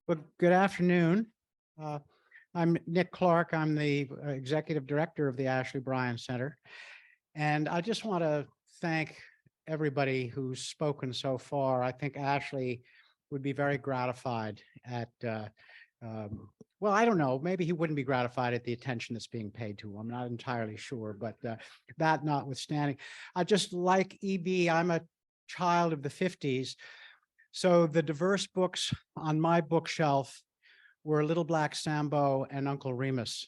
Well, good afternoon. Uh, I'm Nick Clark. I'm the executive director of the Ashley Bryan Center. And I just want to thank everybody who's spoken so far. I think Ashley would be very gratified at, well, I don't know, maybe he wouldn't be gratified at the attention that's being paid to him. I'm not entirely sure, but that notwithstanding, I just like EB. I'm a child of the 50s. So the diverse books on my bookshelf were Little Black Sambo and Uncle Remus.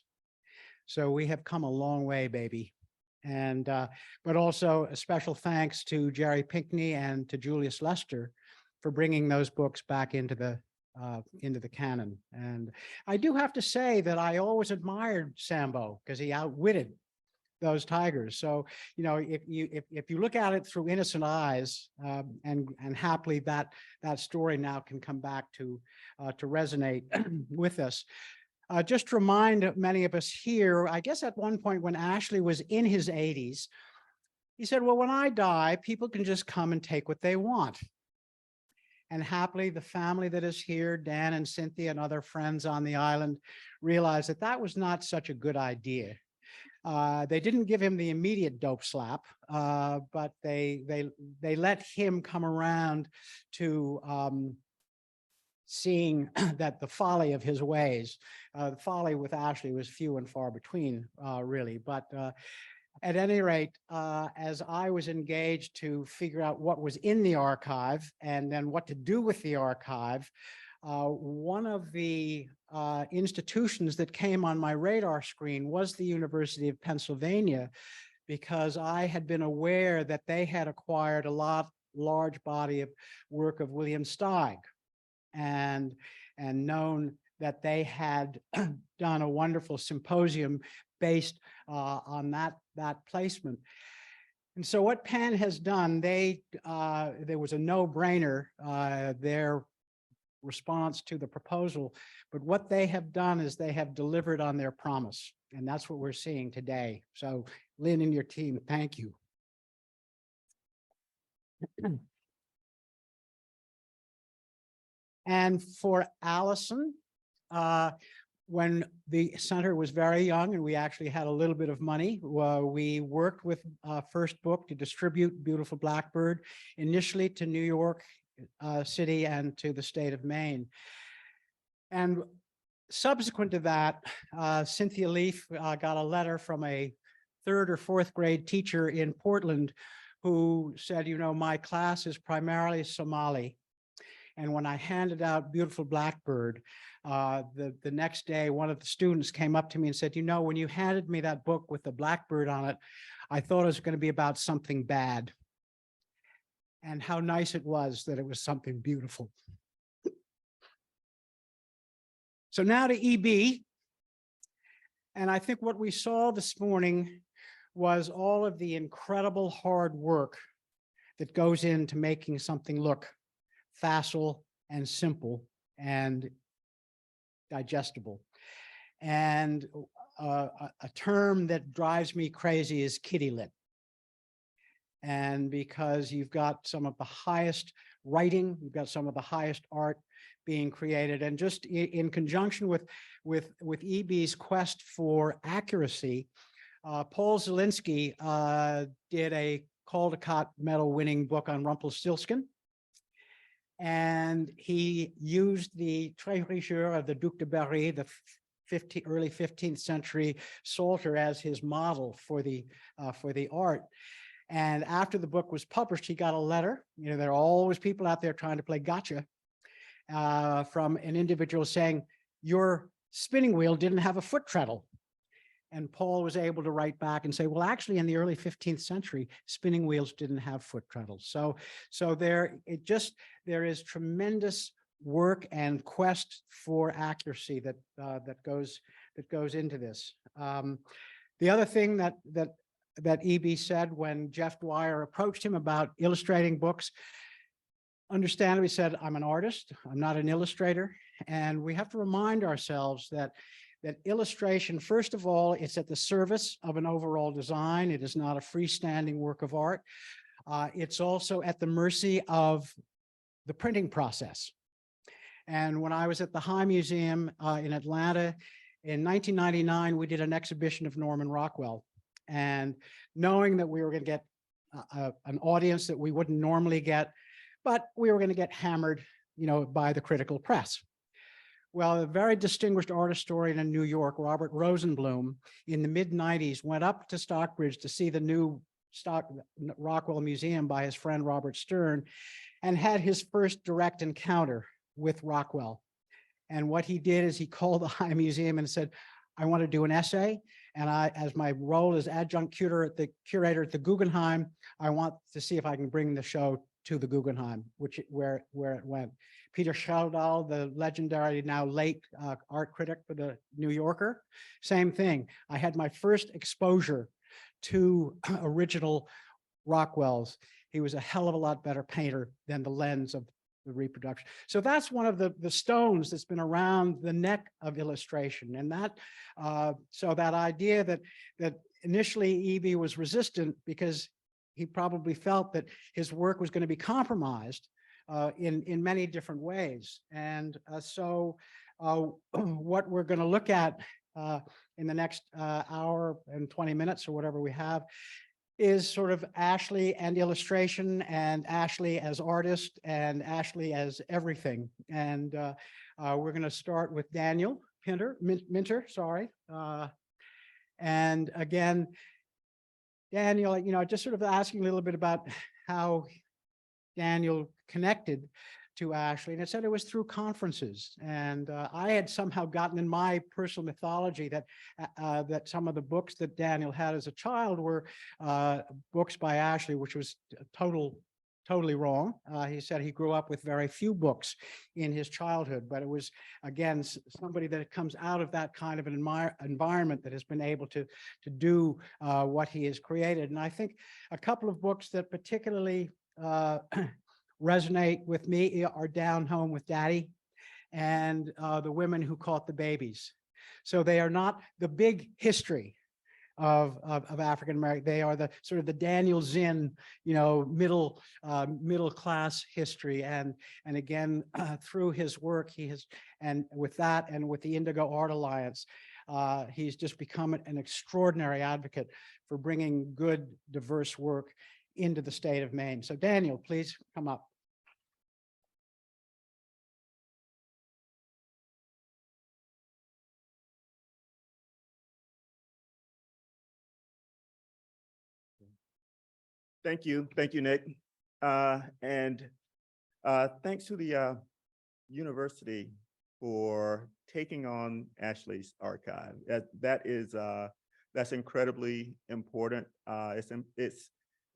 So we have come a long way, baby. And but also a special thanks to Jerry Pinkney and to Julius Lester for bringing those books back into the canon. And I do have to say that I always admired Sambo because he outwitted those tigers. So, you know, if you look at it through innocent eyes, and happily that story now can come back to resonate with us. Just to remind many of us here, I guess at one point when Ashley was in his 80s, he said, well, when I die, people can just come and take what they want. And happily, the family that is here, Dan and Cynthia and other friends on the island, realized that that was not such a good idea. They didn't give him the immediate dope slap, but they let him come around to seeing that the folly of his ways. The folly with Ashley was few and far between, really. But at any rate, as I was engaged to figure out what was in the archive and then what to do with the archive, one of the institutions that came on my radar screen was the University of Pennsylvania, because I had been aware that they had acquired a large body of work of William Steig, and known that they had done a wonderful symposium based on that placement. And so what Penn has done, there was a no-brainer, their response to the proposal, but what they have done is they have delivered on their promise, and that's what we're seeing today. So Lynn and your team, thank you. And for Allison, when the center was very young and we actually had a little bit of money, we worked with First Book to distribute Beautiful Blackbird, initially to New York City and to the state of Maine. And subsequent to that, Cynthia Leaf got a letter from a 3rd or 4th grade teacher in Portland who said, you know, my class is primarily Somali. And when I handed out Beautiful Blackbird, the next day, one of the students came up to me and said, you know, when you handed me that book with the blackbird on it, I thought it was going to be about something bad. And how nice it was that it was something beautiful. So now to EB. And I think what we saw this morning was all of the incredible hard work that goes into making something look facile and simple and digestible. And a term that drives me crazy is kitty lit. And because you've got some of the highest writing, you've got some of the highest art being created, and just in conjunction with EB's quest for accuracy, Paul Zielinski did a Caldecott Medal winning book on Rumpelstiltskin, and he used the Très Richeur of the Duc de Berry, the early 15th century Psalter, as his model for the art. And after the book was published, he got a letter. You know, there are always people out there trying to play gotcha, from an individual saying, your spinning wheel didn't have a foot treadle. And Paul was able to write back and say, well, actually, in the early 15th century, spinning wheels didn't have foot treadles. So there is tremendous work and quest for accuracy that goes into this. The other thing that EB said when Jeff Dwyer approached him about illustrating books, understandably said, I'm an artist, I'm not an illustrator. And we have to remind ourselves that illustration, first of all, it's at the service of an overall design. It is not a freestanding work of art. It's also at the mercy of the printing process. And when I was at the High Museum in Atlanta in 1999, we did an exhibition of Norman Rockwell. And knowing that we were going to get an audience that we wouldn't normally get, but we were going to get hammered, by the critical press. Well, a very distinguished art historian in New York, Robert Rosenblum, in the mid-90s, went up to Stockbridge to see the new Rockwell Museum by his friend Robert Stern, and had his first direct encounter with Rockwell. And what he did is he called the High Museum and said, I want to do an essay. And as my role as adjunct curator at the Guggenheim, I want to see if I can bring the show to the Guggenheim, where it went. Peter Schaudahl, the legendary, now late art critic for the New Yorker, same thing. I had my first exposure to original Rockwell's. He was a hell of a lot better painter than the lens of the reproduction. So that's one of the stones that's been around the neck of illustration. And that, so that idea that initially E.B. was resistant because he probably felt that his work was going to be compromised in many different ways. And so what we're going to look at in the next hour and 20 minutes or whatever we have is sort of Ashley and illustration, and Ashley as artist, and Ashley as everything. And we're going to start with Daniel Minter, sorry. And again, Daniel, just sort of asking a little bit about how Daniel connected to Ashley, and it said it was through conferences. And I had somehow gotten in my personal mythology that that some of the books that Daniel had as a child were books by Ashley, which was totally wrong. He said he grew up with very few books in his childhood, but it was, again, somebody that comes out of that kind of an environment that has been able to do what he has created. And I think a couple of books that particularly resonate with me are Down Home with Daddy and The Women Who Caught the Babies. So they are not the big history of African American. They are the sort of the Daniel Zinn, middle class history. And again, through his work, he has, and with that, and with the Indigo Art Alliance, he's just become an extraordinary advocate for bringing good, diverse work into the state of Maine. So Daniel, please come up. Thank you, Nick. And thanks to the university for taking on Ashley's archive. That's incredibly important.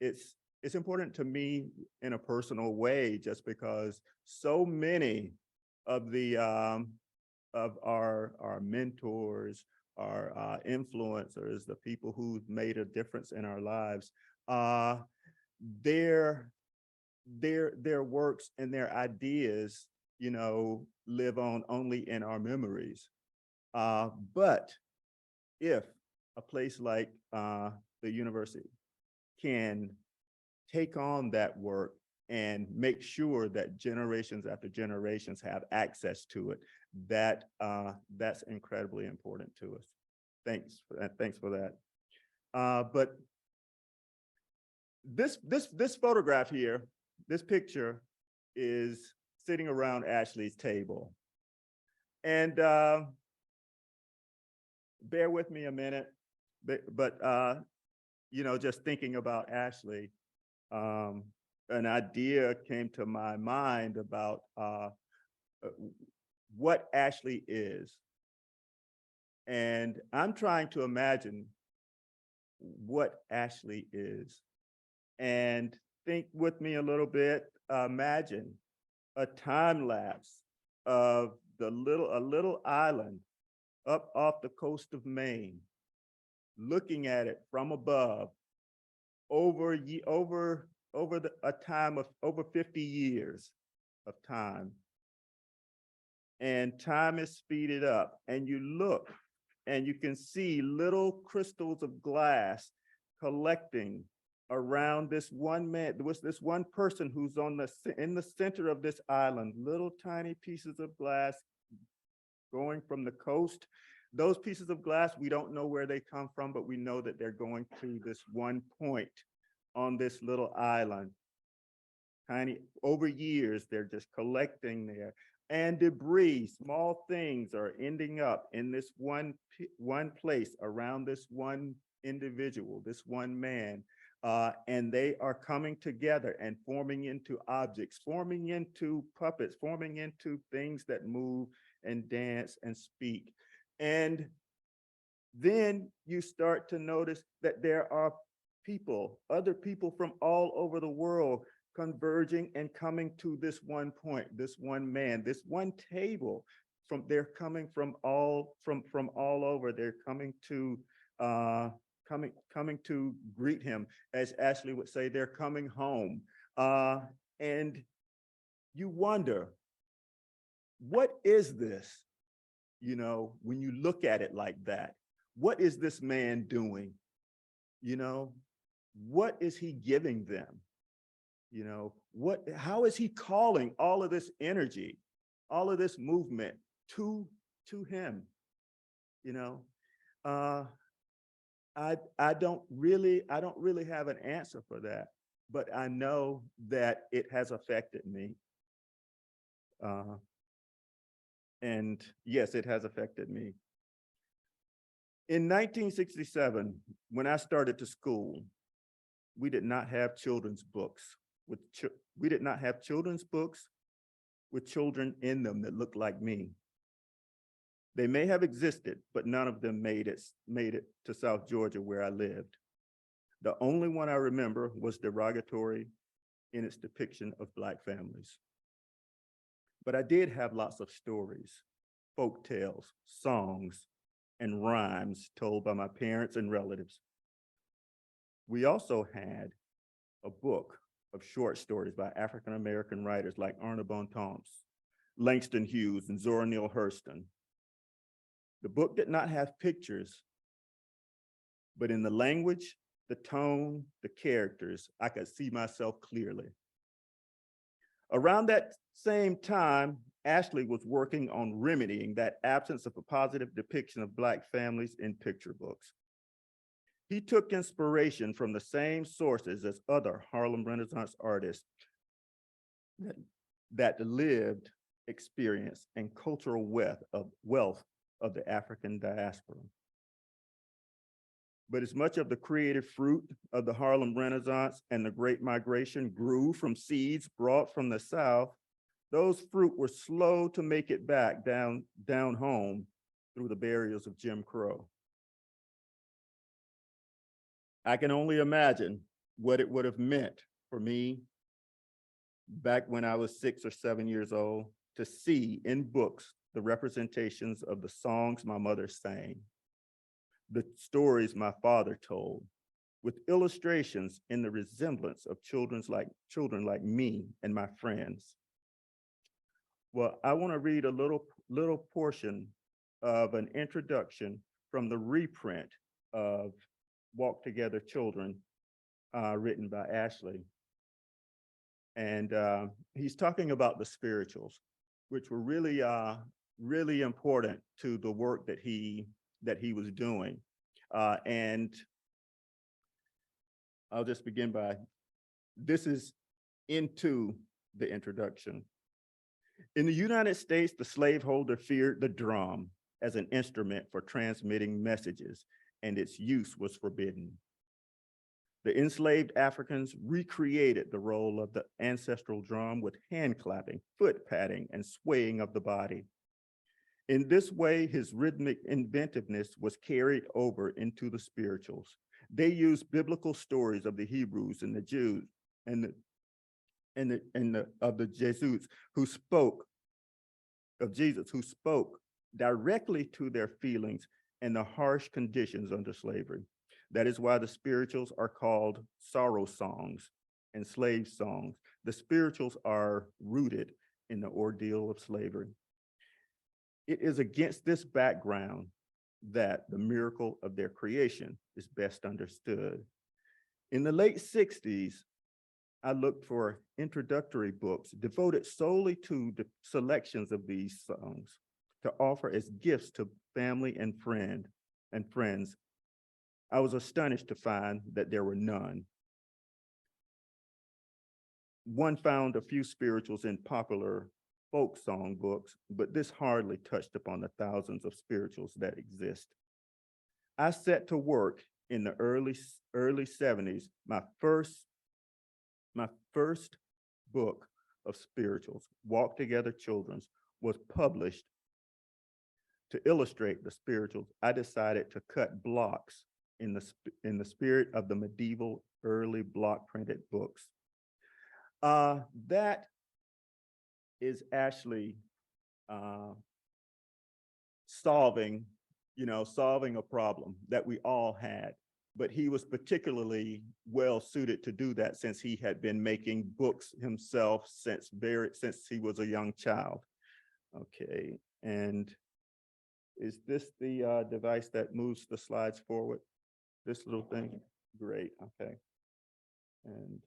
It's important to me in a personal way, just because so many of the of our mentors, our influencers, the people who've made a difference in our lives, their works and their ideas, live on only in our memories. But if a place like the university can take on that work and make sure that generations after generations have access to it, that's incredibly important to us. Thanks for that. But this photograph here, this picture, is sitting around Ashley's table. And bear with me a minute, but just thinking about Ashley, an idea came to my mind about what Ashley is. And I'm trying to imagine what Ashley is. And think with me a little bit. Imagine a time lapse of a little island up off the coast of Maine, looking at it from above over a time of over 50 years of time. And time is speeded up, and you look and you can see little crystals of glass collecting around this one man. There was this one person who's in the center of this island, little tiny pieces of glass going from the coast. Those pieces of glass, we don't know where they come from, but we know that they're going to this one point on this little island. Tiny, over years, they're just collecting there. And debris, small things are ending up in this one place around this one individual, this one man. And they are coming together and forming into objects, forming into puppets, forming into things that move and dance and speak. And then you start to notice that there are people, other people from all over the world converging and coming to this one point, this one man, this one table. They're coming from all over. They're coming to coming to greet him, as Ashley would say. They're coming home, and you wonder, what is this? You know, when you look at it like that, what is this man doing? You know, what is he giving them? You know, how is he calling all of this energy, all of this movement to him? You know, I don't really have an answer for that, but I know that it has affected me. And yes, it has affected me. In 1967, when I started to school, we did not have children's books. We did not have children's books with children in them that looked like me. They may have existed, but none of them made it to South Georgia where I lived. The only one I remember was derogatory in its depiction of Black families. But I did have lots of stories, folk tales, songs, and rhymes told by my parents and relatives. We also had a book of short stories by African-American writers like Arna Bontemps, Langston Hughes, and Zora Neale Hurston. The book did not have pictures, but in the language, the tone, the characters, I could see myself clearly. Around that same time, Ashley was working on remedying that absence of a positive depiction of Black families in picture books. He took inspiration from the same sources as other Harlem Renaissance artists that lived experience and cultural wealth of the African diaspora. But as much of the creative fruit of the Harlem Renaissance and the Great Migration grew from seeds brought from the South, those fruit were slow to make it back down home through the barriers of Jim Crow. I can only imagine what it would have meant for me back when I was 6 or 7 years old to see in books the representations of the songs my mother sang, the stories my father told, with illustrations in the resemblance of children like me and my friends. Well, I want to read a little portion of an introduction from the reprint of Walk Together Children, written by Ashley. And he's talking about the spirituals, which were really, really important to the work that he was doing. And I'll just begin by, this is into the introduction. In the United States, the slaveholder feared the drum as an instrument for transmitting messages, and its use was forbidden. The enslaved Africans recreated the role of the ancestral drum with hand clapping, foot patting, and swaying of the body. In this way, his rhythmic inventiveness was carried over into the spirituals. They used biblical stories of the Hebrews and the Jews and of the Jesuits who spoke of Jesus, who spoke directly to their feelings and the harsh conditions under slavery. That is why the spirituals are called sorrow songs and slave songs. The spirituals are rooted in the ordeal of slavery. It is against this background that the miracle of their creation is best understood. In the late 60s, I looked for introductory books devoted solely to the selections of these songs to offer as gifts to family and friends. I was astonished to find that there were none. One found a few spirituals in popular folk song books, but this hardly touched upon the thousands of spirituals that exist. I set to work in the early 70s. My first book of spirituals, Walk Together Children's, was published. To illustrate the spirituals, I decided to cut blocks in the spirit of the medieval early block printed books. That is actually solving a problem that we all had. But he was particularly well suited to do that since he had been making books himself since he was a young child. Okay, and is this the device that moves the slides forward? This little thing? Great, okay. And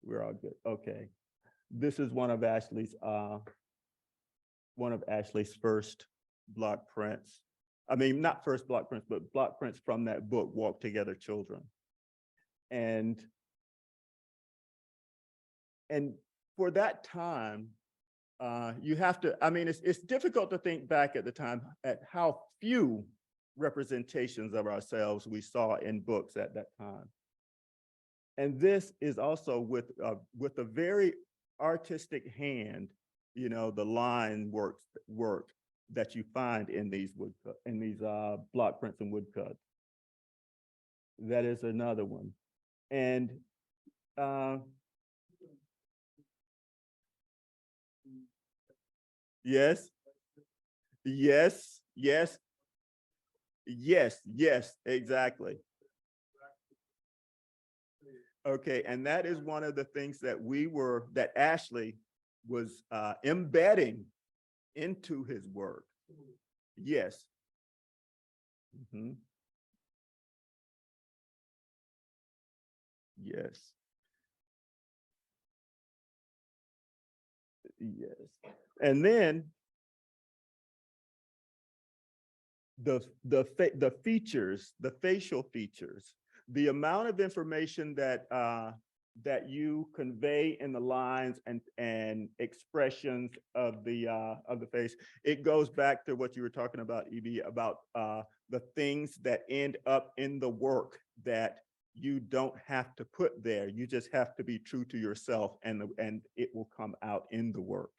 we're all good, okay. This is one of Ashley's first block prints. I mean, not first block prints, but block prints from that book, Walk Together Children. And for that time, you have to, I mean, it's difficult to think back at the time at how few representations of ourselves we saw in books at that time. And this is also with a very artistic hand, the line work that you find in these block prints and woodcuts. That is another one. And yes, exactly. Okay, and that is one of the things that Ashley was embedding into his work. Yes. Mm-hmm. Yes. Yes. And then the features, the facial features, the amount of information that you convey in the lines and expressions of the face, it goes back to what you were talking about, Evie, about the things that end up in the work that you don't have to put there. You just have to be true to yourself, and it will come out in the work.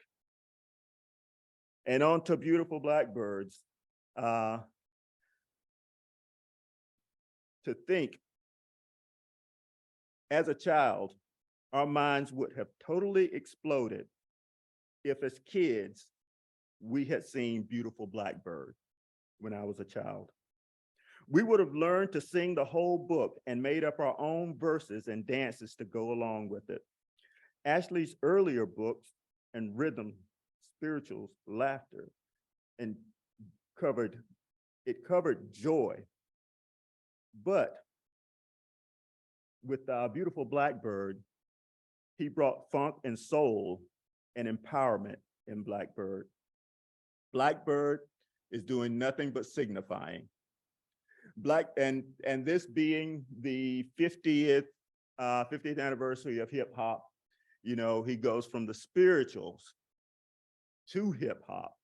And on to Beautiful Blackbirds. To think, as a child, our minds would have totally exploded if, as kids, we had seen Beautiful Blackbird when I was a child. We would have learned to sing the whole book and made up our own verses and dances to go along with it. Ashley's earlier books and rhythm, spirituals, laughter, and covered joy. But with Beautiful Blackbird, he brought funk and soul and empowerment in Blackbird. Blackbird is doing nothing but signifying. And this being the 50th anniversary of hip hop, he goes from the spirituals to hip hop.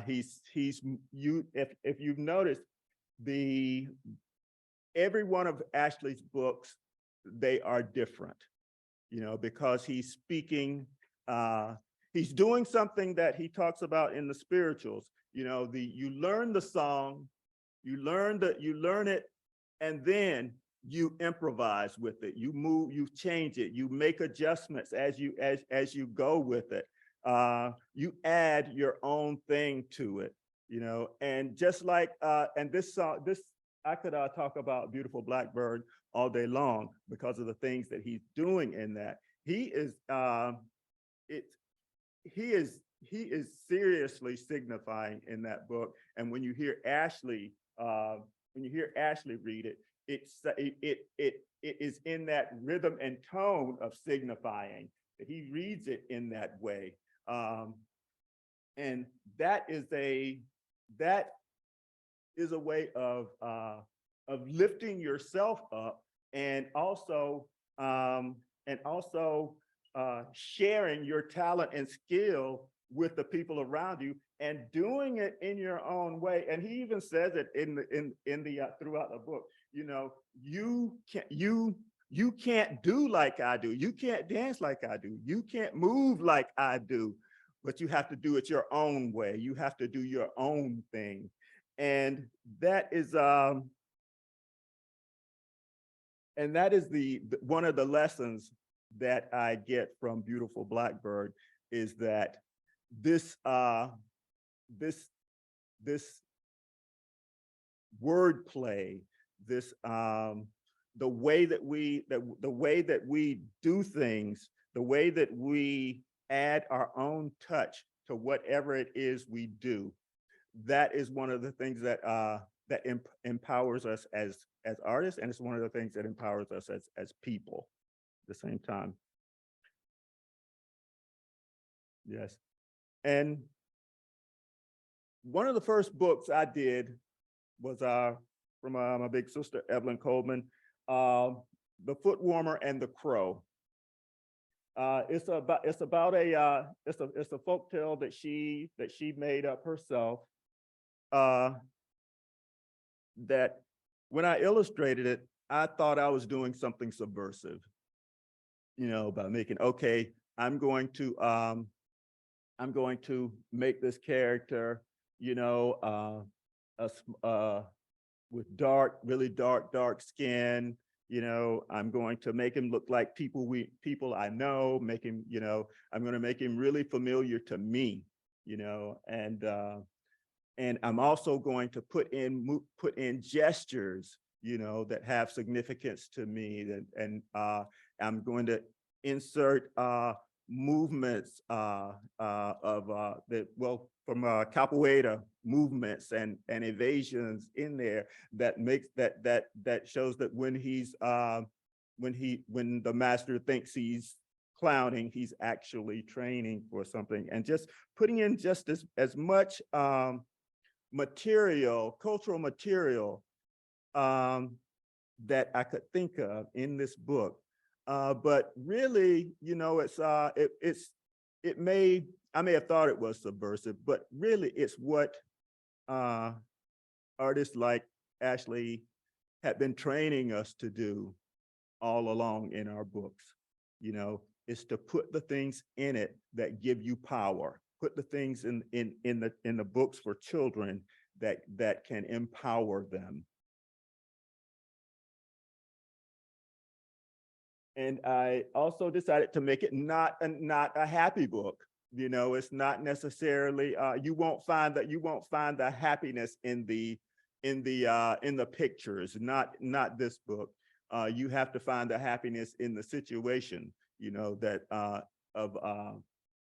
If you've noticed, every one of Ashley's books, they are different, because he's speaking, he's doing something that he talks about in the spirituals. You learn the song, you learn it, and then you improvise with it. You move, you change it, you make adjustments as you go with it. You add your own thing to it, and just like and this song, I could talk about Beautiful Blackbird all day long because of the things that he's doing in that. He is seriously signifying in that book. And when you hear Ashley read it, it is in that rhythm and tone of signifying that he reads it in that way. And that is a way of lifting yourself up, and also sharing your talent and skill with the people around you, and doing it in your own way. And he even says it in the throughout the book. You know, you can't do like I do. You can't dance like I do. You can't move like I do. But you have to do it your own way. You have to do your own thing. And that is the one of the lessons that I get from Beautiful Blackbird, is that this wordplay, this the way that we do things, the way that we add our own touch to whatever it is we do, that is one of the things that empowers us as artists, and it's one of the things that empowers us as people at the same time. Yes. And one of the first books I did was from my big sister Evelyn Coleman, The Foot Warmer and the Crow. It's a folk tale that she made up herself. That when I illustrated it, I thought I was doing something subversive, you know, by making, okay, I'm going to make this character, you know, with really dark skin. You know, I'm going to make him look like people I know, make him, you know, I'm going to make him really familiar to me, you know, and I'm also going to put in gestures, you know, that have significance to me, and I'm going to insert movements from capoeira movements and evasions in there, that makes that shows that when the master thinks he's clowning, he's actually training for something, and just putting in just as much cultural material that I could think of in this book. But really, you know, I may have thought it was subversive, but really it's what artists like Ashley had been training us to do all along in our books. You know, is to put the things in it that give you power. Put the things in the books for children that can empower them. And I also decided to make it not a happy book. You know, it's not necessarily you won't find the happiness in the pictures. Not this book. You have to find the happiness in the situation. You know, that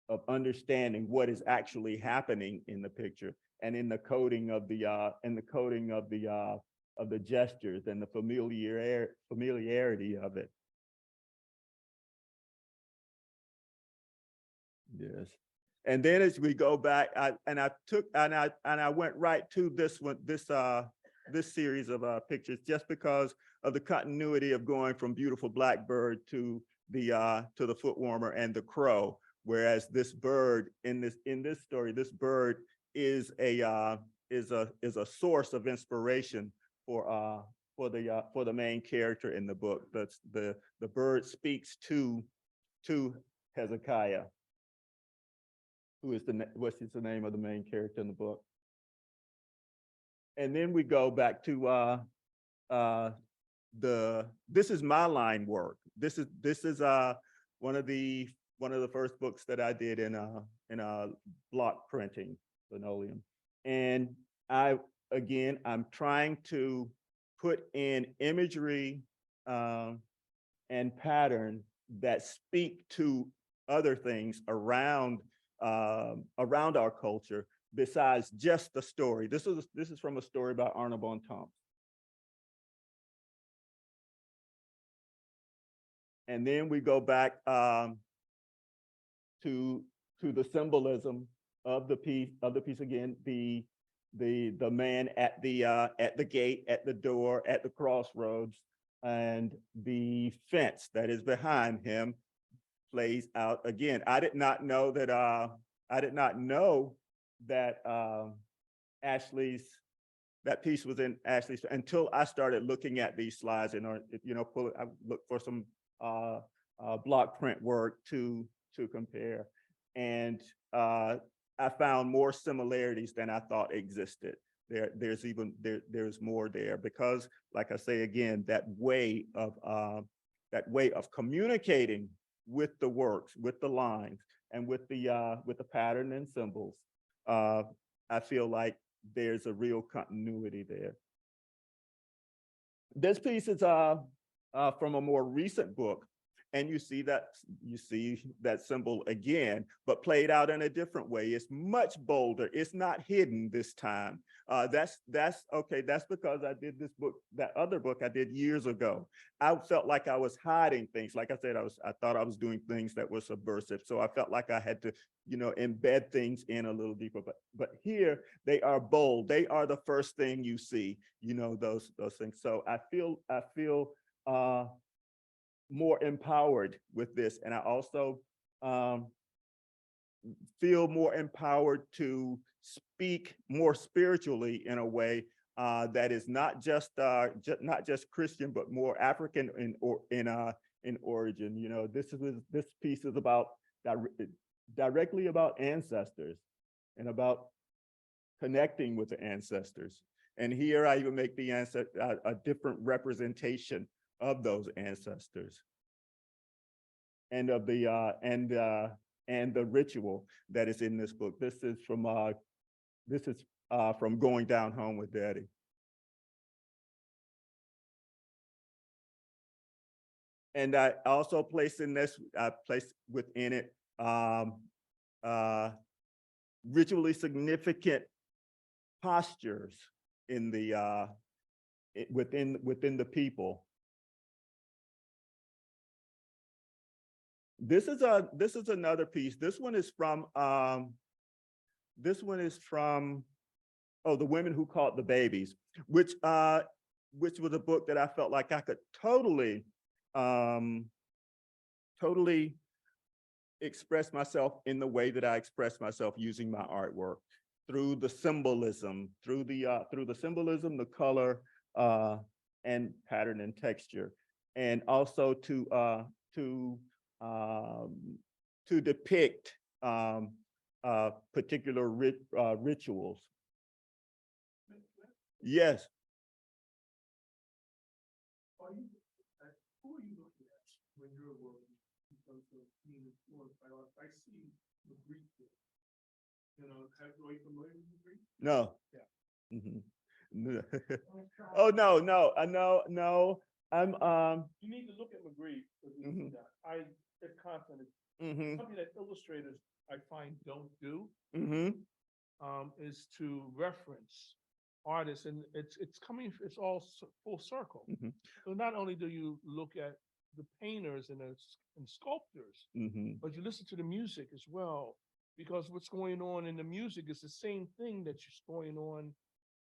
of understanding what is actually happening in the picture, and in the coding of the gestures and the familiarity of it. Yes. And then as we go back, I went right to this one, this series of pictures, just because of the continuity of going from Beautiful Blackbird to the Foot Warmer and the Crow. Whereas this bird in this story, this bird is a source of inspiration for the main character in the book. That's the bird speaks to Hezekiah, who is what's the name of the main character in the book. And then we go back to this is my line work. This is one of the first books that I did in block printing, linoleum. And I'm trying to put in imagery and pattern that speak to other things around our culture besides just the story. This is from a story by Arna Bontemps. And then we go back to the symbolism of the piece again, the man at the gate, at the door, at the crossroads, and the fence that is behind him plays out again. I did not know that Ashley's, that piece was in Ashley's until I started looking at these slides and, I looked for some block print work to compare. And I found more similarities than I thought existed. There's more there because, like I say again, that way of communicating with the works, with the lines, and with the pattern and symbols. I feel like there's a real continuity there. This piece is from a more recent book, and you see that symbol again, but played out in a different way. It's much bolder. It's not hidden this time. That's okay. That's because I did this book, that other book I did years ago. I felt like I was hiding things. Like I said, I thought I was doing things that were subversive. So I felt like I had to, embed things in a little deeper. But here they are bold. They are the first thing you see. Those things. So I feel more empowered with this, and I also feel more empowered to speak more spiritually in a way that is not just Christian, but more African in origin. This piece is about directly about ancestors and about connecting with the ancestors. And here I even make the a different representation of those ancestors and of the and the ritual that is in this book. This is from Going Down Home with Daddy. And I also placed within it ritually significant postures in the within the people. This is another piece. This one is from The Women Who Caught the Babies, which was a book that I felt like I could totally express myself in the way that I express myself using my artwork, through the symbolism, the color, and pattern and texture, and also to depict particular rituals. Yes. Who are you looking at when you're working in terms of being influenced by art? I see the Greek there. Are you familiar with the Greek? No. Yeah. Mm-hmm. Oh no. I'm You need to look at Magritte. Mm-hmm. It's constant. Mm-hmm. Something that illustrators I find don't do Mm-hmm. is to reference artists, and it's all full circle. Mm-hmm. So not only do you look at the painters and sculptors, Mm-hmm. but you listen to the music as well, because what's going on in the music is the same thing that's going on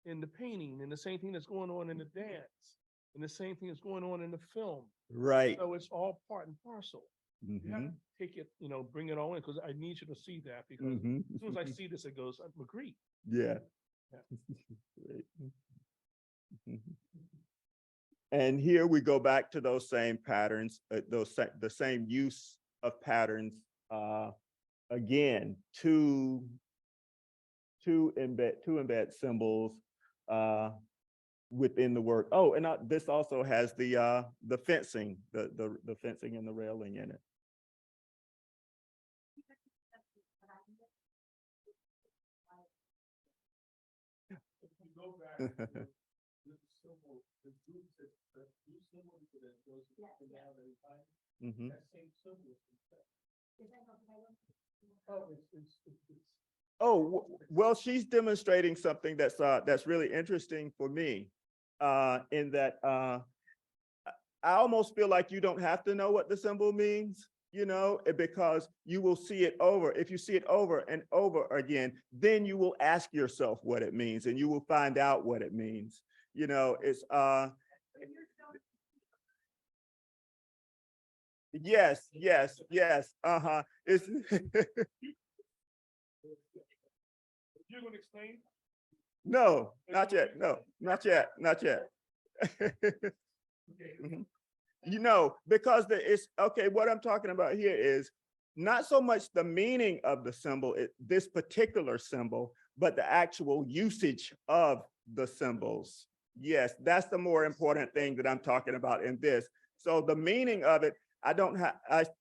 in the painting, and the same thing that's going on in the dance, and the same thing that's going on in the film. Right. So it's all part and parcel. Mm-hmm. You have to take it, bring it all in, because I need you to see that, because Mm-hmm. as soon as I see this, it goes, Magritte. Yeah. Yeah. Great. And here we go back to those same patterns, the same use of patterns again to embed symbols within the work. Oh, and this also has the fencing, the fencing and the railing in it. Go back to the symbol, the blue symbol that goes to Valentine. Mm-hmm. That same symbol is oh, it's Oh, well, she's demonstrating something that's really interesting for me, in that I almost feel like you don't have to know what the symbol means, because you will see it over. If you see it over and over again, then you will ask yourself what it means and you will find out what it means. It's yes, yes, yes. It's You're gonna explain? no, not yet. No, not yet, not yet. Mhm. Because it's okay. What I'm talking about here is not so much the meaning of the symbol, this particular symbol, but the actual usage of the symbols. Yes, that's the more important thing that I'm talking about in this. So the meaning of it, I don't have,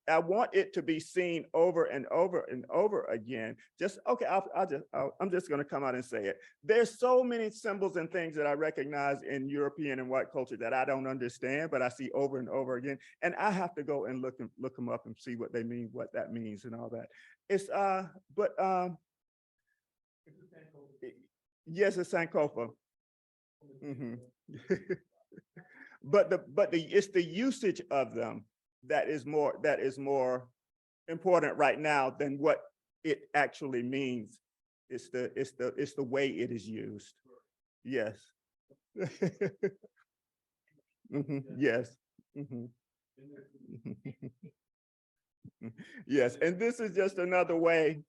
I want it to be seen over and over and over again. Just, okay, I'm just going to come out and say it. There's so many symbols and things that I recognize in European and white culture that I don't understand, but I see over and over again. And I have to go and look them up and see what they mean, what that means and all that. It's, yes, it's Sankofa. Mhm. But it's the usage of them that is more important right now than what it actually means. It's the way it is used. Yes. Yes. Yes, and this is just another way.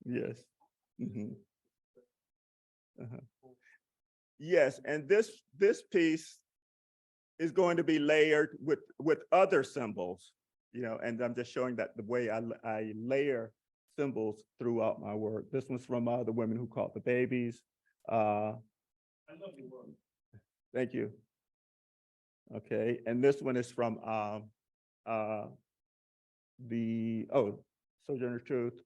Yes. Yes, and this piece is going to be layered with other symbols, and I'm just showing that the way I layer symbols throughout my work. This one's from the women who called the babies. I love your work. Thank you. Okay, and this one is from Sojourner Truth.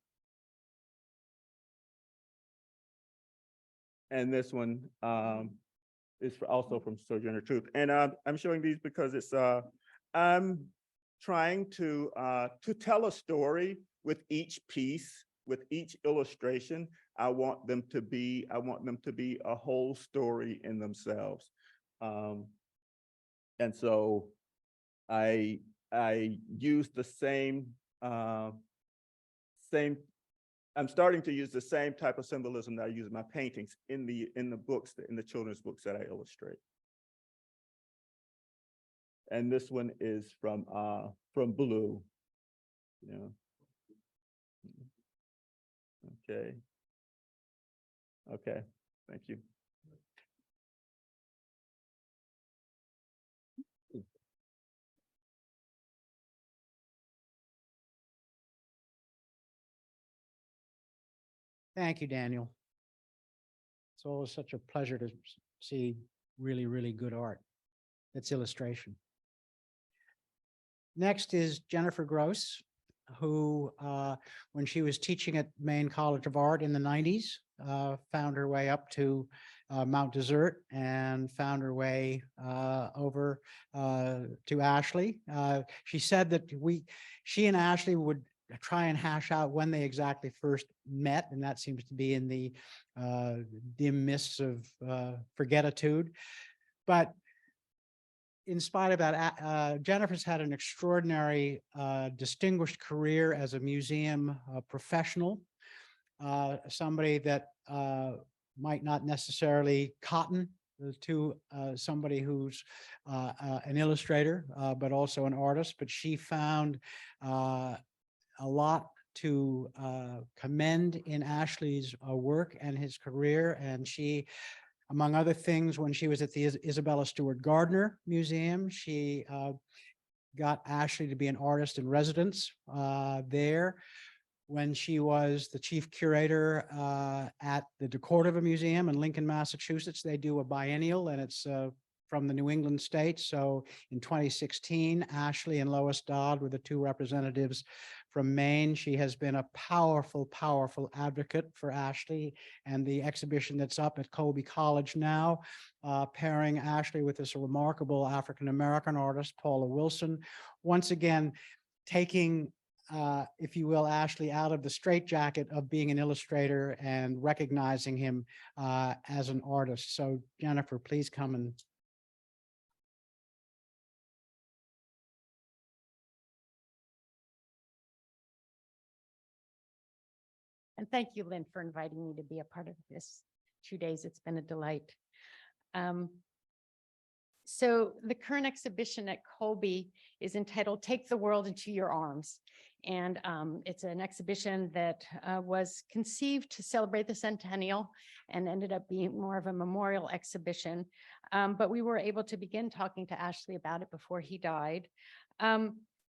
And this one is also from Sojourner Truth. And I'm showing these because it's I'm trying to tell a story with each piece, with each illustration. I want them to be a whole story in themselves. And so I use the same I'm starting to use the same type of symbolism that I use in my paintings in the books, in the children's books that I illustrate. And this one is from Blue. Okay. Okay. Thank you. Thank you, Daniel. It's always such a pleasure to see really, really good art. That's illustration. Next is Jennifer Gross, who, when she was teaching at Maine College of Art in the 90s, found her way up to Mount Desert and found her way over to Ashley. She said that she and Ashley would try and hash out when they exactly first met, and that seems to be in the dim mists of forgetitude. But in spite of that, Jennifer's had an extraordinary, distinguished career as a museum professional, somebody that might not necessarily cotton to somebody who's an illustrator, but also an artist. But she found a lot to commend in Ashley's work and his career, and she, among other things, when she was at the Isabella Stewart Gardner Museum, she got Ashley to be an artist in residence there. When she was the chief curator at the DeCordova Museum in Lincoln, Massachusetts, they do a biennial, and it's from the New England states. So in 2016, Ashley and Lois Dodd were the two representatives from Maine. She has been a powerful, powerful advocate for Ashley and the exhibition that's up at Colby College now, pairing Ashley with this remarkable African-American artist, Paula Wilson. Once again, taking if you will, Ashley out of the straitjacket of being an illustrator and recognizing him as an artist. So Jennifer, please come and. And thank you, Lynn, for inviting me to be a part of this 2 days. It's been a delight. So the current exhibition at Colby is entitled Take the World into Your Arms. And it's an exhibition that was conceived to celebrate the centennial and ended up being more of a memorial exhibition. But we were able to begin talking to Ashley about it before he died.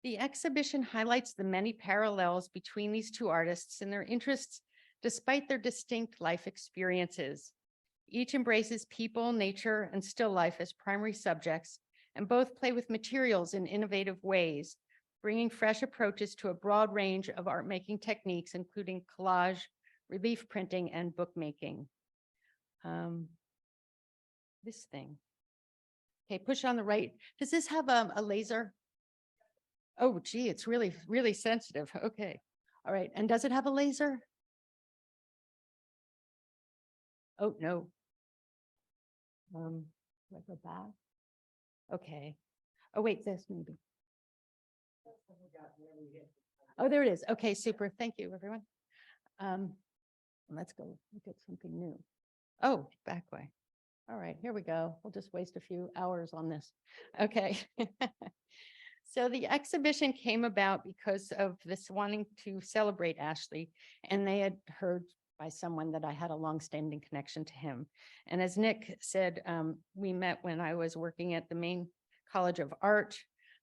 The exhibition highlights the many parallels between these two artists and their interests, despite their distinct life experiences. Each embraces people, nature, and still life as primary subjects, and both play with materials in innovative ways, bringing fresh approaches to a broad range of art making techniques, including collage, relief printing, and bookmaking. This thing. Okay, push on the right. Does this have a laser? Oh, gee, it's really, really sensitive. Okay. All right. And does it have a laser? Oh, no. Do I go back? Okay. Oh, wait, this maybe. Oh, there it is. Okay, super. Thank you, everyone. Let's go look at something new. Oh, back way. All right, here we go. We'll just waste a few hours on this. Okay. So the exhibition came about because of this wanting to celebrate Ashley, and they had heard by someone that I had a longstanding connection to him. And as Nick said, we met when I was working at the Maine College of Art.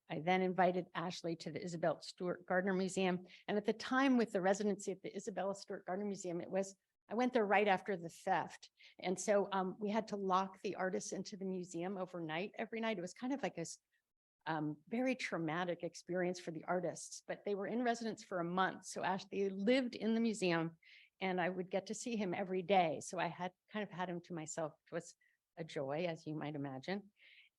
I then invited Ashley to the Isabella Stewart Gardner Museum. And at the time with the residency at the Isabella Stewart Gardner Museum, I went there right after the theft. And so we had to lock the artists into the museum overnight, every night. It was kind of like a very traumatic experience for the artists, but they were in residence for a month. So Ashley lived in the museum and I would get to see him every day. So I had kind of had him to myself. It was a joy, as you might imagine.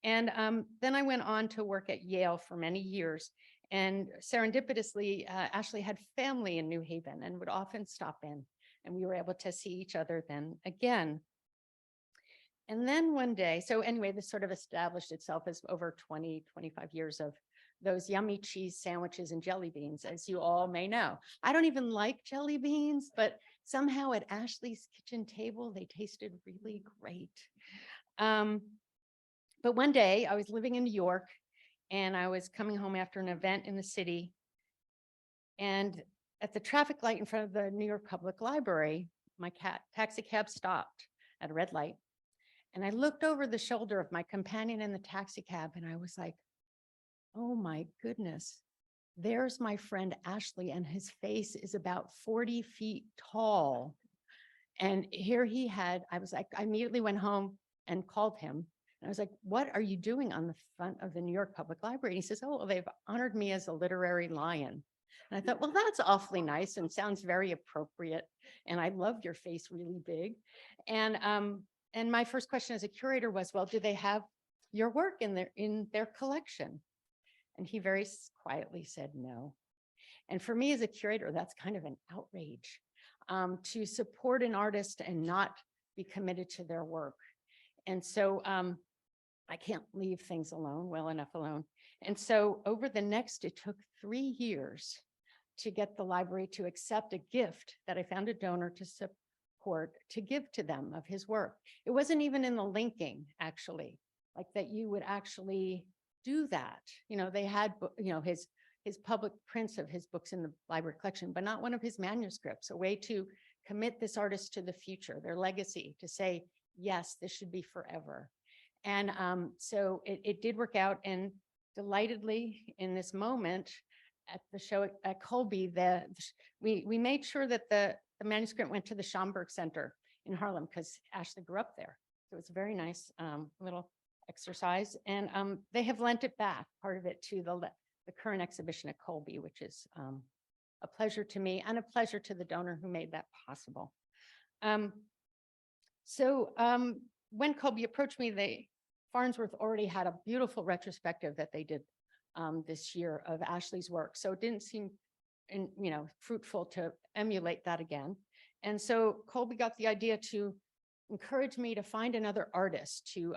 And then I went on to work at Yale for many years. And serendipitously, Ashley had family in New Haven and would often stop in. And we were able to see each other then again. And then one day, so anyway, this sort of established itself as over 20, 25 years of those yummy cheese sandwiches and jelly beans, as you all may know. I don't even like jelly beans, but somehow at Ashley's kitchen table, they tasted really great. But one day I was living in New York and I was coming home after an event in the city. And at the traffic light in front of the New York Public Library, my taxi cab stopped at a red light. And I looked over the shoulder of my companion in the taxi cab and I was like, oh my goodness, there's my friend Ashley and his face is about 40 feet tall. And here he had, I was like, I immediately went home and called him. And I was like, what are you doing on the front of the New York Public Library? And he says, oh, well, they've honored me as a literary lion. And I thought, well, that's awfully nice and sounds very appropriate. And I love your face really big. And my first question as a curator was, well, do they have your work in their collection? And he very quietly said no. And for me as a curator, that's kind of an outrage to support an artist and not be committed to their work. And so I can't leave things alone, well enough alone. And so over the next, it took 3 years to get the library to accept a gift that I found a donor to support to give to them of his work. It wasn't even in the linking, actually, like that you would actually do that. You know, they had, you know, his public prints of his books in the library collection, but not one of his manuscripts, a way to commit this artist to the future, their legacy, to say, yes, this should be forever. And so it did work out, and delightedly in this moment at the show at Colby, we made sure that the manuscript went to the Schomburg Center in Harlem because Ashley grew up there. So it's a very nice little exercise. And they have lent it back, part of it, to the current exhibition at Colby, which is a pleasure to me and a pleasure to the donor who made that possible. When Colby approached me, Farnsworth already had a beautiful retrospective that they did this year of Ashley's work. So it didn't seem and, fruitful to emulate that again. And so Colby got the idea to encourage me to find another artist to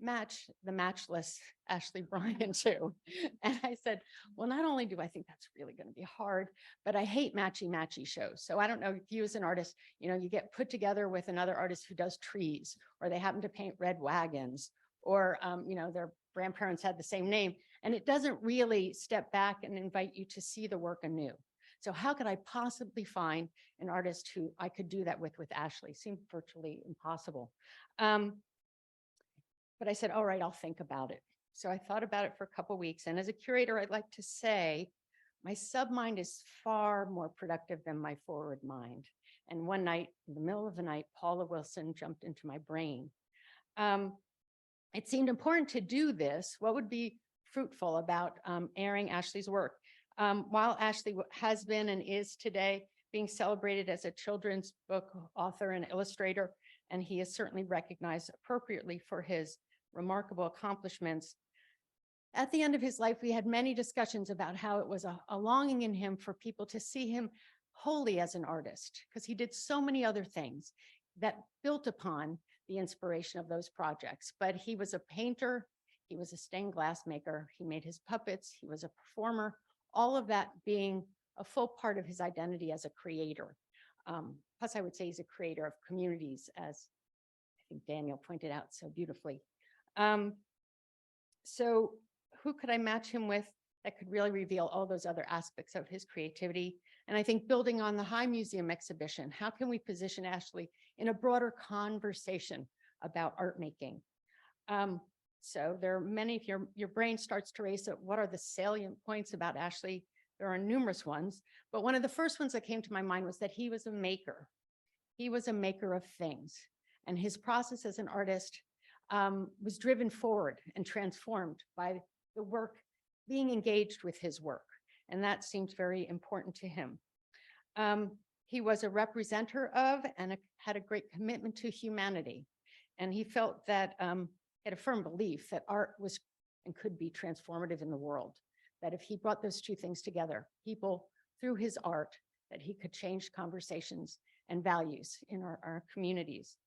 match the matchless Ashley Bryan too. And I said, well, not only do I think that's really going to be hard, but I hate matchy shows. So I don't know if you as an artist, you get put together with another artist who does trees, or they happen to paint red wagons, or, their grandparents had the same name, and it doesn't really step back and invite you to see the work anew. So how could I possibly find an artist who I could do that with Ashley? Seemed virtually impossible. But I said, all right, I'll think about it. So I thought about it for a couple of weeks. And as a curator, I'd like to say my submind is far more productive than my forward mind. And one night, in the middle of the night, Paula Wilson jumped into my brain. It seemed important to do this. What would be fruitful about airing Ashley's work? While Ashley has been and is today being celebrated as a children's book author and illustrator, and he is certainly recognized appropriately for his remarkable accomplishments, at the end of his life, we had many discussions about how it was a longing in him for people to see him wholly as an artist, because he did so many other things that built upon the inspiration of those projects. But he was a painter, he was a stained glass maker, he made his puppets, he was a performer, all of that being a full part of his identity as a creator. Plus, I would say he's a creator of communities, as I think Daniel pointed out so beautifully. So who could I match him with that could really reveal all those other aspects of his creativity? And I think building on the High Museum exhibition, how can we position Ashley in a broader conversation about art making? So there are many, if your brain starts to race at what are the salient points about Ashley, there are numerous ones, but one of the first ones that came to my mind was that he was a maker. He was a maker of things, and his process as an artist was driven forward and transformed by the work, being engaged with his work. And that seems very important to him. He was a representative of and had a great commitment to humanity. And he felt that, he had a firm belief that art was and could be transformative in the world, that if he brought those two things together, people through his art, that he could change conversations and values in our communities.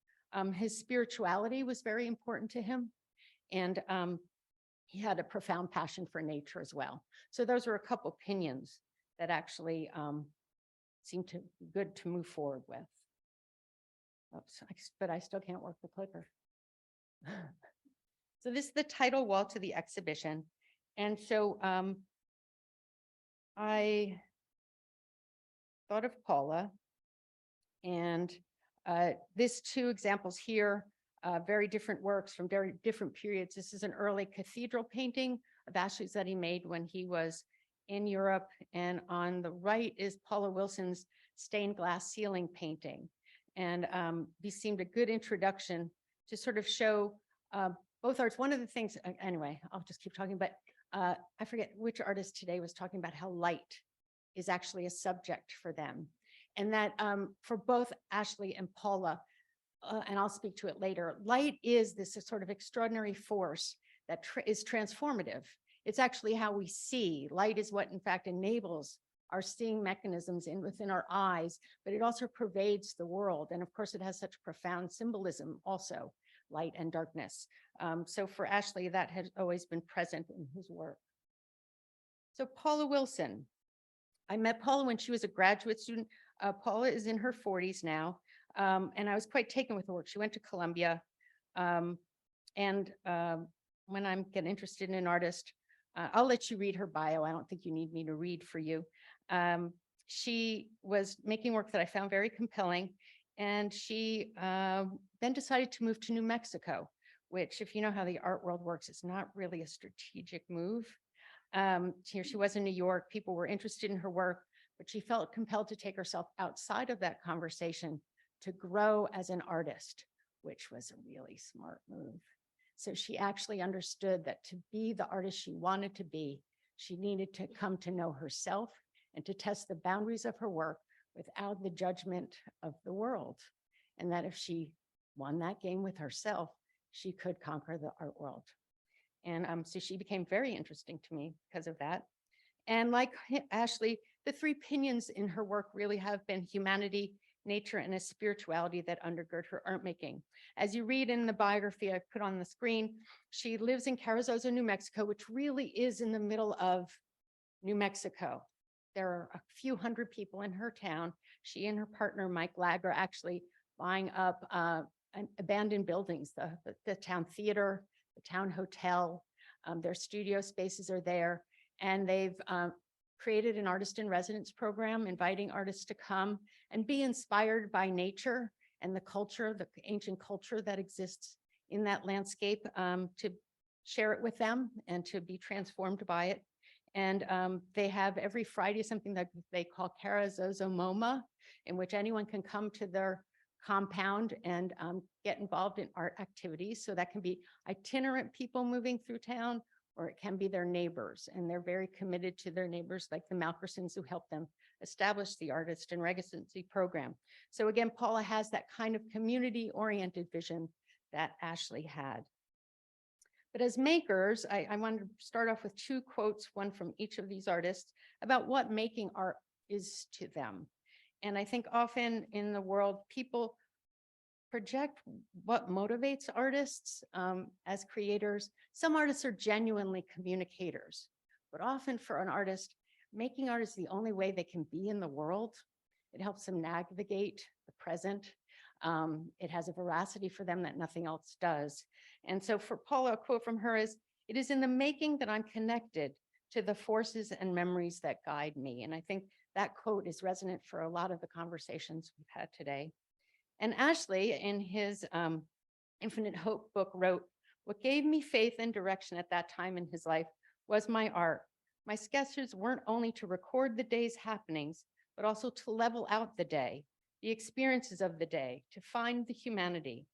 His spirituality was very important to him, and he had a profound passion for nature as well. So those are a couple opinions that actually seem to be good to move forward with. Oops, but I still can't work the clicker. So this is the title wall to the exhibition. And so I thought of Paula, and these two examples here, very different works from very different periods. This is an early cathedral painting of Ashley's that he made when he was in Europe. And on the right is Paula Wilson's stained glass ceiling painting. And these seemed a good introduction to sort of show both arts. One of the things, anyway, I'll just keep talking, but I forget which artist today was talking about how light is actually a subject for them. And that for both Ashley and Paula, and I'll speak to it later, light is this sort of extraordinary force that is transformative. It's actually how we see. Light is what, in fact, enables our seeing mechanisms within our eyes, but it also pervades the world. And of course, it has such profound symbolism also, light and darkness. So for Ashley, that has always been present in his work. So Paula Wilson. I met Paula when she was a graduate student. Paula is in her 40s now, and I was quite taken with her work. She went to Columbia, and when I get interested in an artist, I'll let you read her bio. I don't think you need me to read for you. She was making work that I found very compelling, and she then decided to move to New Mexico, which, if you know how the art world works, it's not really a strategic move. Here she was in New York. People were interested in her work, but she felt compelled to take herself outside of that conversation to grow as an artist, which was a really smart move. So she actually understood that to be the artist she wanted to be, she needed to come to know herself and to test the boundaries of her work without the judgment of the world. And that if she won that game with herself, she could conquer the art world. And so she became very interesting to me because of that. And like Ashley, the three pinions in her work really have been humanity, nature, and a spirituality that undergird her art making. As you read in the biography I put on the screen, she lives in Carrizozo, New Mexico, which really is in the middle of New Mexico. There are a few hundred people in her town. She and her partner, Mike Lag, are actually buying up abandoned buildings, the town theater, the town hotel, their studio spaces are there. And they've created an artist in residence program, inviting artists to come and be inspired by nature and the culture, the ancient culture that exists in that landscape, to share it with them and to be transformed by it. And they have every Friday something that they call Carrizozo MoMA, in which anyone can come to their compound and get involved in art activities. So that can be itinerant people moving through town, or it can be their neighbors. And they're very committed to their neighbors, like the Malkersons, who helped them establish the Artist in Residency program. So again, Paula has that kind of community-oriented vision that Ashley had. But as makers, I wanted to start off with two quotes, one from each of these artists, about what making art is to them. And I think often in the world, people project what motivates artists as creators. Some artists are genuinely communicators, but often for an artist, making art is the only way they can be in the world. It helps them navigate the present. It has a veracity for them that nothing else does. And so for Paula, a quote from her is, "It is in the making that I'm connected to the forces and memories that guide me." And I think that quote is resonant for a lot of the conversations we've had today. And Ashley, in his Infinite Hope book, wrote, "What gave me faith and direction at that time in his life was my art. My sketches weren't only to record the day's happenings, but also to level out the day, the experiences of the day, to find the humanity,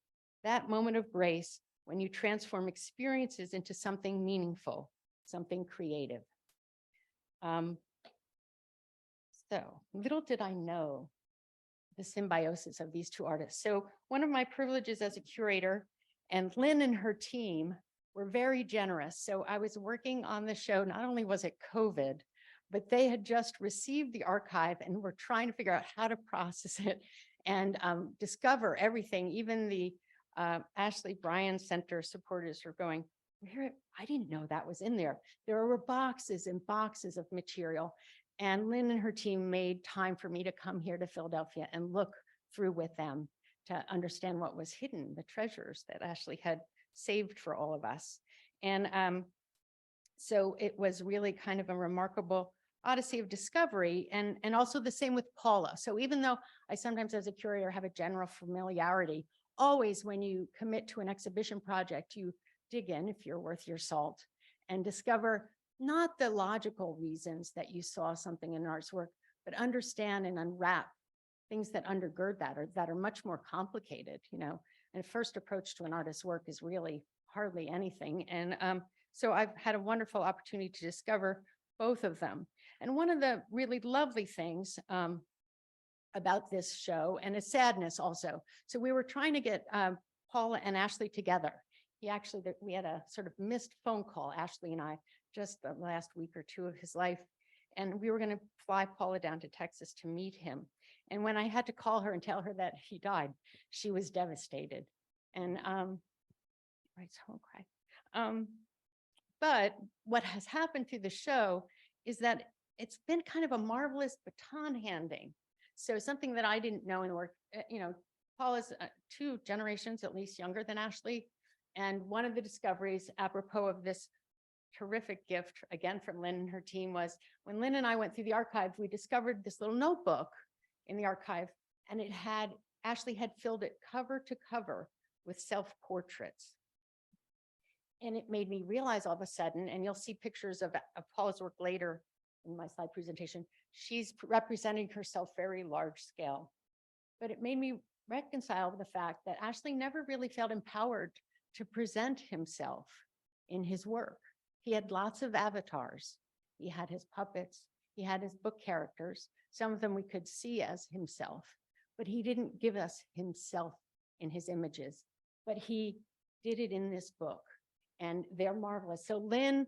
that moment of grace when you transform experiences into something meaningful, something creative." So little did I know the symbiosis of these two artists. So one of my privileges as a curator, and Lynn and her team were very generous. So I was working on the show, not only was it COVID, but they had just received the archive and were trying to figure out how to process it and discover everything. Even the Ashley Bryan Center supporters were going, I didn't know that was in there. There were boxes and boxes of material. And Lynn and her team made time for me to come here to Philadelphia and look through with them to understand what was hidden, the treasures that Ashley had saved for all of us. And so it was really kind of a remarkable odyssey of discovery, and also the same with Paula. So even though I sometimes as a curator have a general familiarity, always when you commit to an exhibition project, you dig in, if you're worth your salt, and discover not the logical reasons that you saw something in an art's work, but understand and unwrap things that undergird that, or that are much more complicated, you know. And first approach to an artist's work is really hardly anything. And so I've had a wonderful opportunity to discover both of them. And one of the really lovely things about this show, and a sadness also. So we were trying to get Paula and Ashley together. We had a sort of missed phone call, Ashley and I, just the last week or two of his life. And we were going to fly Paula down to Texas to meet him. And when I had to call her and tell her that he died, she was devastated. And but what has happened through the show is that it's been kind of a marvelous baton handing. So something that I didn't know in the work, you know, Paula's 2 generations at least younger than Ashley. And one of the discoveries apropos of this terrific gift, again, from Lynn and her team, was when Lynn and I went through the archive, we discovered this little notebook in the archive, and Ashley had filled it cover to cover with self-portraits. And it made me realize all of a sudden, and you'll see pictures of Paula's work later in my slide presentation, she's representing herself very large scale. But it made me reconcile with the fact that Ashley never really felt empowered to present himself in his work. He had lots of avatars. He had his puppets, he had his book characters. Some of them we could see as himself, but he didn't give us himself in his images, but he did it in this book, and they're marvelous. So Lynn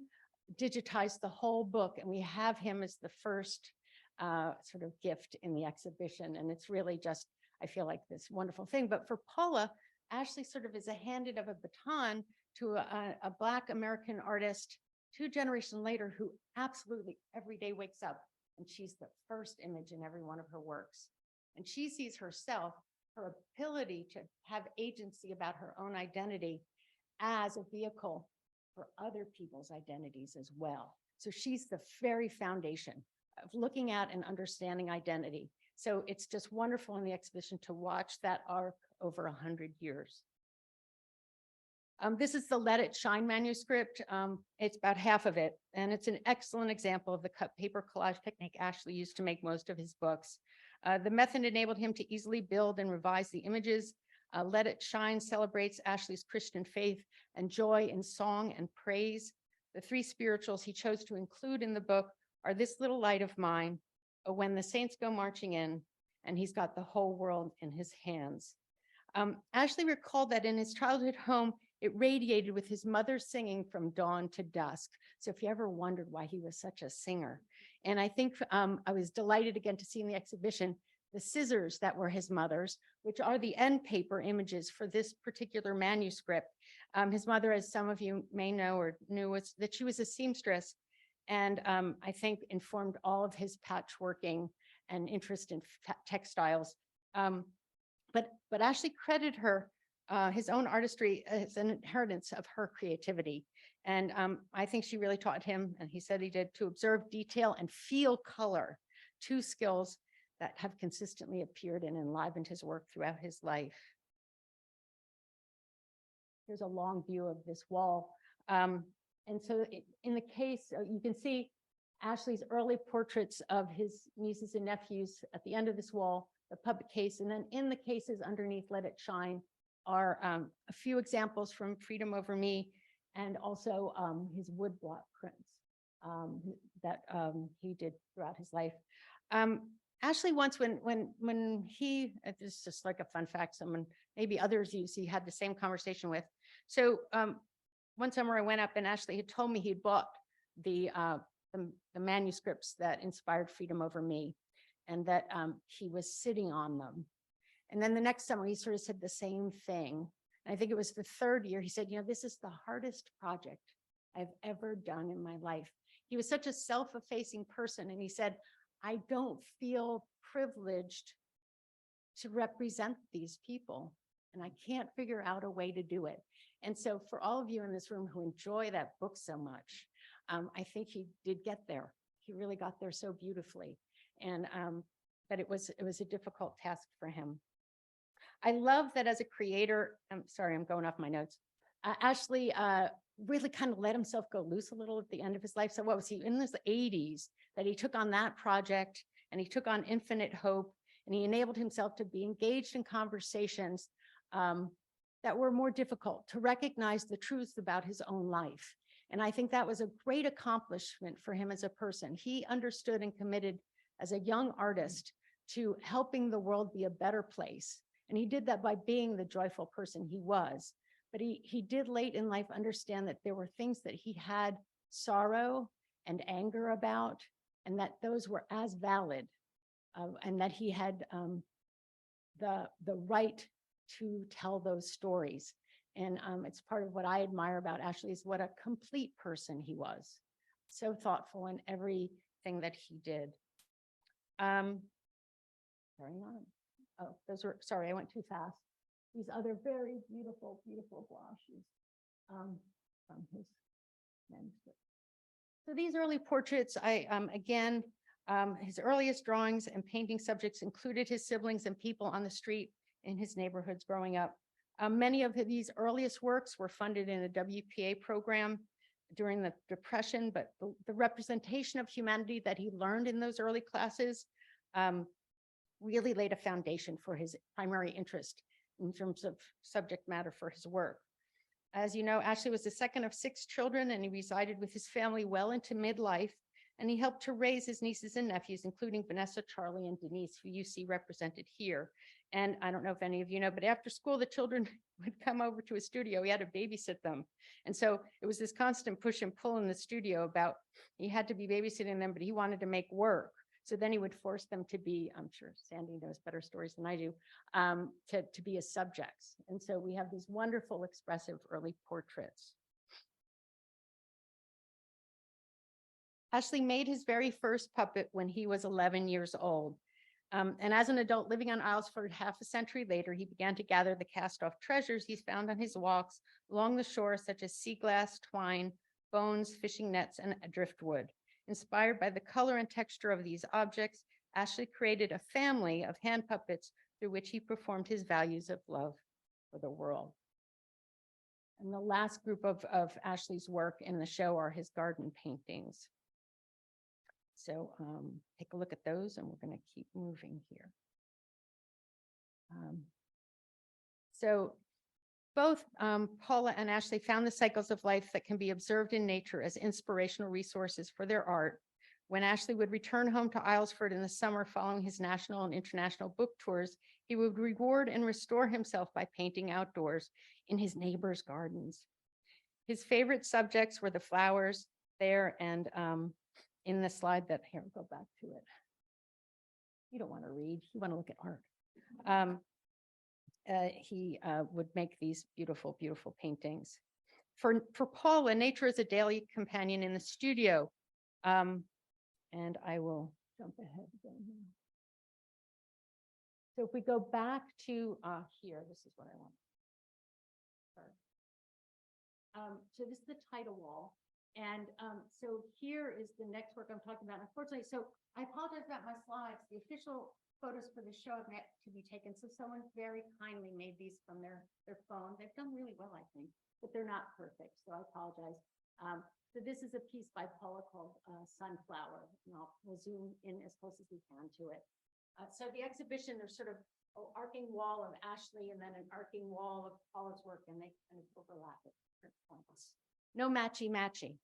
digitized the whole book, and we have him as the first sort of gift in the exhibition. And it's really just, I feel like this wonderful thing. But for Paula, Ashley sort of is a handed of a baton to a Black American artist 2 generations later who absolutely every day wakes up and she's the first image in every one of her works. And she sees herself, her ability to have agency about her own identity as a vehicle for other people's identities as well. So she's the very foundation of looking at and understanding identity. So it's just wonderful in the exhibition to watch that arc over 100 years. This is the Let It Shine manuscript. It's about half of it, and it's an excellent example of the cut paper collage technique Ashley used to make most of his books. The method enabled him to easily build and revise the images. Let It Shine celebrates Ashley's Christian faith and joy in song and praise. The 3 spirituals he chose to include in the book are This Little Light of Mine, When the Saints Go Marching In, and He's Got the Whole World in His Hands. Ashley recalled that in his childhood home, it radiated with his mother singing from dawn to dusk. So if you ever wondered why he was such a singer. And I think I was delighted again to see in the exhibition the scissors that were his mother's, which are the end paper images for this particular manuscript. His mother, as some of you may know or knew, was that she was a seamstress, and I think informed all of his patchworking and interest in textiles. But Ashley credited her his own artistry as an inheritance of her creativity. And I think she really taught him, and he said he did, to observe detail and feel color, 2 skills that have consistently appeared and enlivened his work throughout his life. Here's a long view of this wall. And so in the case, you can see Ashley's early portraits of his nieces and nephews at the end of this wall, the puppet case, and then in the cases underneath Let It Shine are a few examples from Freedom Over Me, and also his woodblock prints that he did throughout his life. Ashley once, when he, this is just like a fun fact, someone, maybe others you see had the same conversation with. So one summer I went up and Ashley had told me he'd bought the manuscripts that inspired Freedom Over Me, and that he was sitting on them. And then the next summer he sort of said the same thing. And I think it was the 3rd year, he said, you know, this is the hardest project I've ever done in my life. He was such a self-effacing person. And he said, I don't feel privileged to represent these people, and I can't figure out a way to do it. And so for all of you in this room who enjoy that book so much, I think he did get there. He really got there so beautifully. And but it was a difficult task for him. I love that as a creator, I'm sorry, I'm going off my notes. Ashley really kind of let himself go loose a little at the end of his life. So what was he in his 80s that he took on that project, and he took on Infinite Hope, and he enabled himself to be engaged in conversations that were more difficult, to recognize the truths about his own life. And I think that was a great accomplishment for him as a person. He understood and committed as a young artist to helping the world be a better place. And he did that by being the joyful person he was. But he did late in life understand that there were things that he had sorrow and anger about, and that those were as valid, and that he had the right to tell those stories. And it's part of what I admire about Ashley, is what a complete person he was. So thoughtful in everything that he did. Carrying on. Oh, those were, sorry, I went too fast. These other very beautiful, beautiful gouaches from his manuscript. So these early portraits, again, his earliest drawings and painting subjects included his siblings and people on the street in his neighborhoods growing up. Many of these earliest works were funded in a WPA program during the Depression, but the representation of humanity that he learned in those early classes really laid a foundation for his primary interest in terms of subject matter for his work. As you know, Ashley was the second of 6 children, and he resided with his family well into midlife, and he helped to raise his nieces and nephews, including Vanessa, Charlie, and Denise, who you see represented here. And I don't know if any of you know, but after school, the children would come over to his studio. He had to babysit them. And so it was this constant push and pull in the studio about, he had to be babysitting them, but he wanted to make work. So then he would force them to be, I'm sure Sandy knows better stories than I do, to be as subjects. And so we have these wonderful, expressive early portraits. Ashley made his very first puppet when he was 11 years old. And as an adult living on Islesford half a century later, he began to gather the cast-off treasures he's found on his walks along the shore, such as sea glass, twine, bones, fishing nets, and driftwood. Inspired by the color and texture of these objects, Ashley created a family of hand puppets through which he performed his values of love for the world. And the last group of Ashley's work in the show are his garden paintings. So take a look at those, and we're going to keep moving here. So both Paula and Ashley found the cycles of life that can be observed in nature as inspirational resources for their art. When Ashley would return home to Islesford in the summer following his national and international book tours, he would reward and restore himself by painting outdoors in his neighbors' gardens. His favorite subjects were the flowers there, and in the slide that, here, go back to it. You don't want to read, you want to look at art. He would make these beautiful, beautiful paintings. For Paula, nature is a daily companion in the studio. And I will jump ahead again. So if we go back to here, this is what I want. Sorry. So this is the title wall. And so here is the next work I'm talking about. Unfortunately, so I apologize about my slides. The official photos for the show have yet to be taken. So someone very kindly made these from their phone. They've done really well, I think, but they're not perfect. So I apologize. So this is a piece by Paula called Sunflower. And we'll zoom in as close as we can to it. So the exhibition, there's sort of an arcing wall of Ashley and then an arcing wall of Paula's work, and they kind of overlap at different points. No matchy-matchy.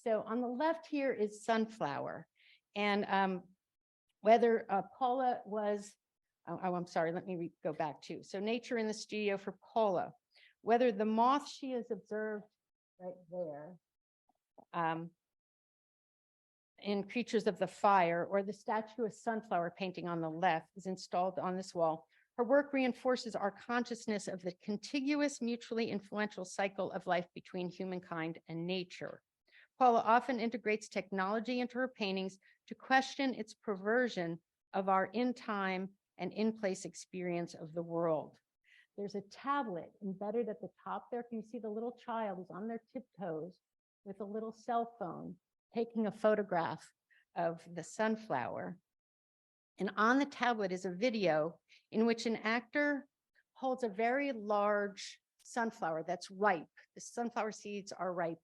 So on the left here is Sunflower. And whether Paula was, I'm sorry, let me go back to. So nature in the studio for Paula. Whether the moth she has observed right there in Creatures of the Fire, or the statue of Sunflower painting on the left is installed on this wall, her work reinforces our consciousness of the contiguous, mutually influential cycle of life between humankind and nature. Paula often integrates technology into her paintings to question its perversion of our in-time and in-place experience of the world. There's a tablet embedded at the top there. Can you see the little child is on their tiptoes with a little cell phone taking a photograph of the sunflower? And on the tablet is a video in which an actor holds a very large sunflower that's ripe. The sunflower seeds are ripe.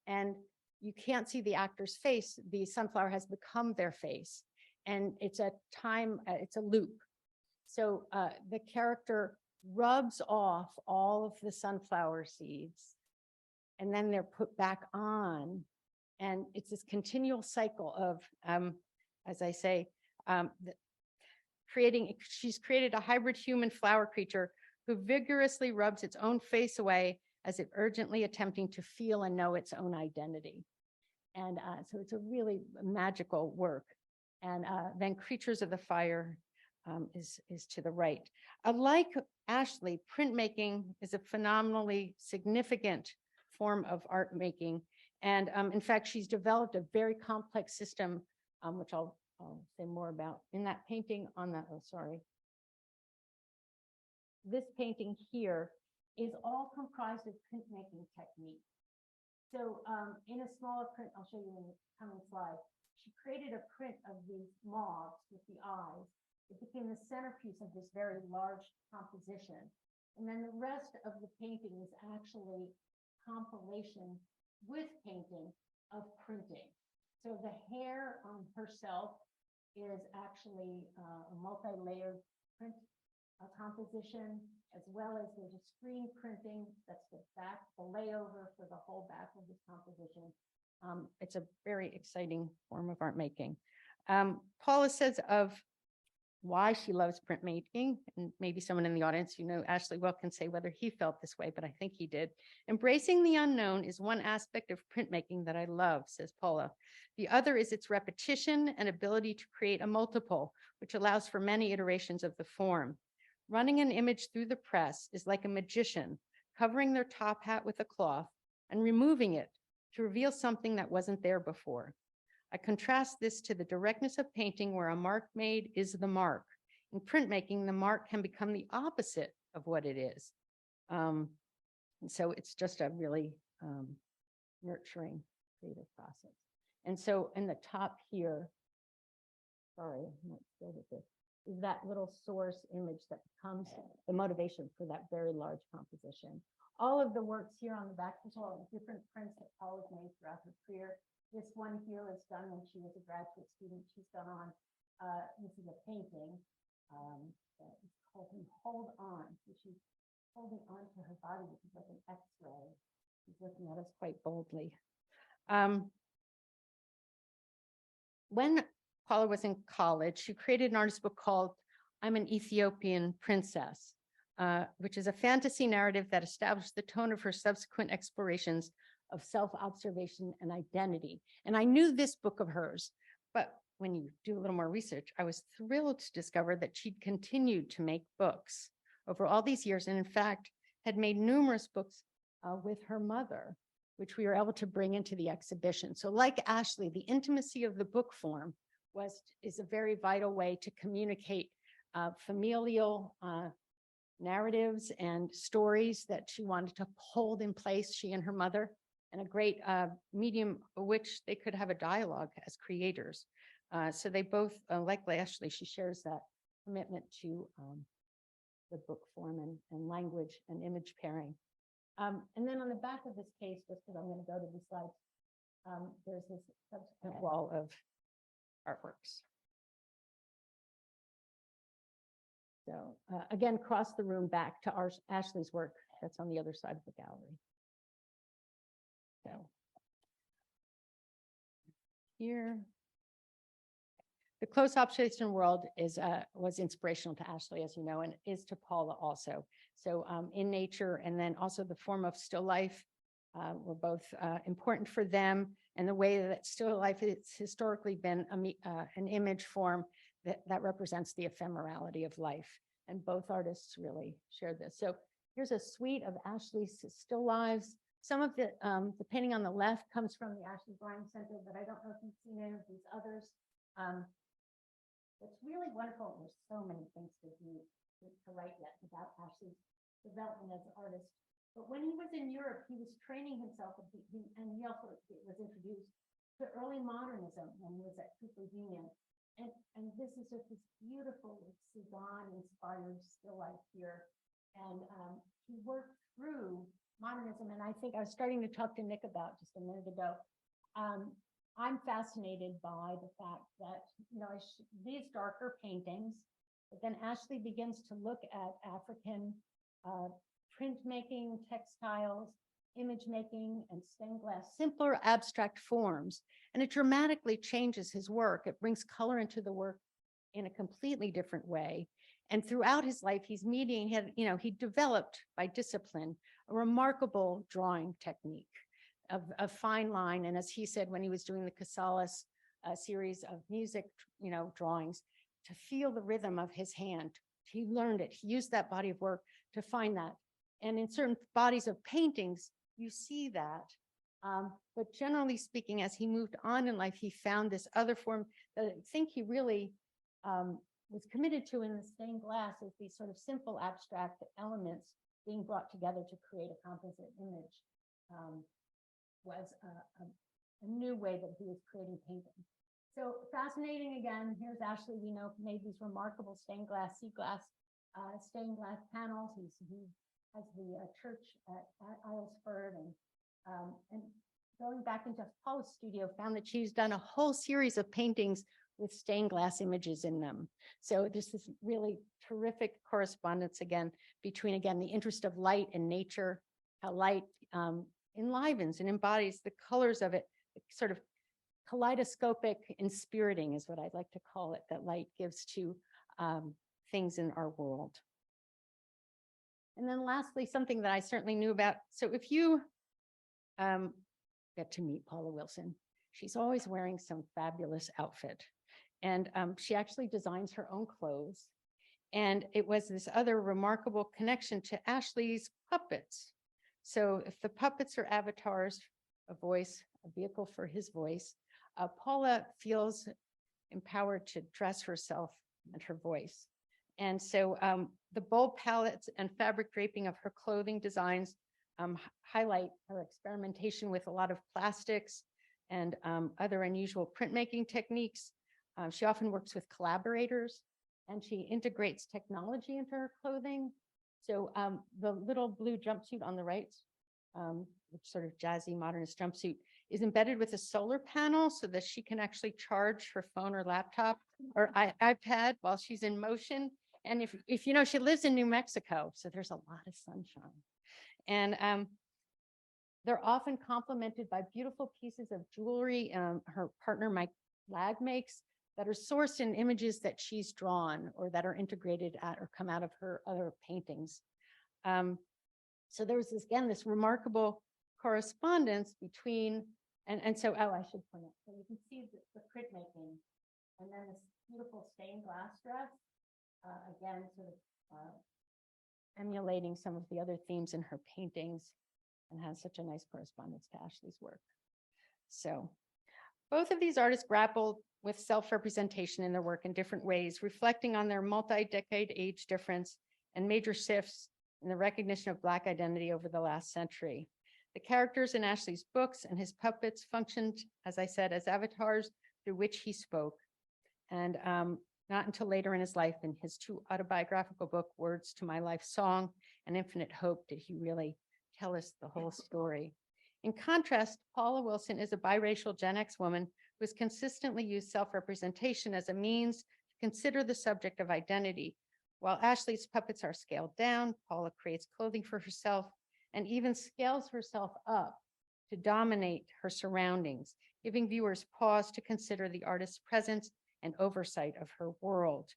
And you can't see the actor's face. The sunflower has become their face. And it's a loop. So the character rubs off all of the sunflower seeds, and then they're put back on. And it's this continual cycle of, as I say, she's created a hybrid human flower creature who vigorously rubs its own face away as if urgently attempting to feel and know its own identity. And so it's a really magical work. And then Creatures of the Fire is to the right. Like Ashley, printmaking is a phenomenally significant form of art making. And in fact, she's developed a very complex system, which I'll say more about in that painting on the, oh, sorry. This painting here is all comprised of printmaking techniques. So in a smaller print, I'll show you in the coming slide, she created a print of these moths with the eyes. It became the centerpiece of this very large composition. And then the rest of the painting is actually compilation with painting of printing. So the hair on herself is actually a multi-layered print composition, as well as there's a screen printing, that's the back, the layover for the whole back of this composition. It's a very exciting form of art making. Paula says of why she loves printmaking. And maybe someone in the audience, Ashley well can say whether he felt this way, but I think he did. Embracing the unknown is one aspect of printmaking that I love, says Paula. The other is its repetition and ability to create a multiple, which allows for many iterations of the form. Running an image through the press is like a magician covering their top hat with a cloth and removing it to reveal something that wasn't there before. I contrast this to the directness of painting where a mark made is the mark. In printmaking, the mark can become the opposite of what it is. And so it's just a really nurturing creative process. And so in the top here, sorry, I'm not good at this, is that little source image that becomes the motivation for that very large composition. All of the works here on the back, there's all different prints that Paula's made throughout her career. This one here was done when she was a graduate student. She's done on, this is a painting that is called Hold On. So she's holding on to her body, which is like an X-ray. She's looking at us quite boldly. When Paula was in college, she created an artist book called I'm an Ethiopian Princess, which is a fantasy narrative that established the tone of her subsequent explorations of self-observation and identity. And I knew this book of hers, but when you do a little more research, I was thrilled to discover that she'd continued to make books over all these years, and in fact, had made numerous books with her mother, which we were able to bring into the exhibition. So like Ashley, the intimacy of the book form is a very vital way to communicate familial narratives and stories that she wanted to hold in place, she and her mother, and a great medium which they could have a dialogue as creators. So they both, like Ashley, she shares that commitment to the book form and language and image pairing. And then on the back of this case, just because I'm going to go to the slides, there's this subsequent wall of artworks. So again, cross the room back to Ashley's work that's on the other side of the gallery. So here, the close observation world was inspirational to Ashley, as you know, and is to Paula also. So in nature, and then also the form of still life were both important for them, and the way that still life has historically been an image form that represents the ephemerality of life. And both artists really shared this. So here's a suite of Ashley's still lives. Some of the painting on the left comes from the Ashley Bryan Center, but I don't know if you've seen any of these others. It's really wonderful. There's so many things to write yet about Ashley's development as an artist. But when he was in Europe, he was training himself, and he also was introduced to early modernism when he was at Cooper Union. And this is just this beautiful Cezanne-inspired still life here. And he worked through modernism. And I think I was starting to talk to Nick about just a minute ago. I'm fascinated by the fact that, these darker paintings, but then Ashley begins to look at African printmaking, textiles, image making, and stained glass, simpler abstract forms. And it dramatically changes his work. It brings color into the work in a completely different way. And throughout his life, he's meeting, he developed by discipline a remarkable drawing technique of fine line. And as he said, when he was doing the Casales series of music, drawings, to feel the rhythm of his hand, he learned it. He used that body of work to find that. And in certain bodies of paintings, you see that. But generally speaking, as he moved on in life, he found this other form that I think he really was committed to in the stained glass, as these sort of simple abstract elements being brought together to create a composite image. Was a new way that he was creating painting. So fascinating again. Here's Ashley, made these remarkable stained glass, stained glass panels. He has the church at Islesford, and going back into Paula's studio, found that she's done a whole series of paintings with stained glass images in them. So there's this really terrific correspondence again between the interest of light and nature, how light enlivens and embodies the colors of it, sort of kaleidoscopic inspiriting is what I'd like to call it, that light gives to things in our world. And then lastly, something that I certainly knew about. So if you get to meet Paula Wilson, she's always wearing some fabulous outfit. And she actually designs her own clothes. And it was this other remarkable connection to Ashley's puppets. So if the puppets are avatars, a voice, a vehicle for his voice, Paula feels empowered to dress herself and her voice. And so the bold palettes and fabric draping of her clothing designs highlight her experimentation with a lot of plastics and other unusual printmaking techniques. She often works with collaborators, and she integrates technology into her clothing. So the little blue jumpsuit on the right, which sort of jazzy modernist jumpsuit, is embedded with a solar panel so that she can actually charge her phone or laptop or iPad while she's in motion. And if you know, she lives in New Mexico, so there's a lot of sunshine. And they're often complemented by beautiful pieces of jewelry her partner Mike Lag makes that are sourced in images that she's drawn or that are integrated at or come out of her other paintings. So there was this remarkable correspondence between, and so, I should point out, so you can see the printmaking, and then this beautiful stained glass dress, again, sort of emulating some of the other themes in her paintings, and has such a nice correspondence to Ashley's work. So both of these artists grappled with self-representation in their work in different ways, reflecting on their multi-decade age difference and major shifts in the recognition of Black identity over the last century. The characters in Ashley's books and his puppets functioned, as I said, as avatars through which he spoke. And not until later in his life, in his two autobiographical book, Words to My Life Song and Infinite Hope, did he really tell us the whole story. In contrast, Paula Wilson is a biracial Gen X woman who has consistently used self-representation as a means to consider the subject of identity. While Ashley's puppets are scaled down, Paula creates clothing for herself and even scales herself up to dominate her surroundings, giving viewers pause to consider the artist's presence and oversight of her world.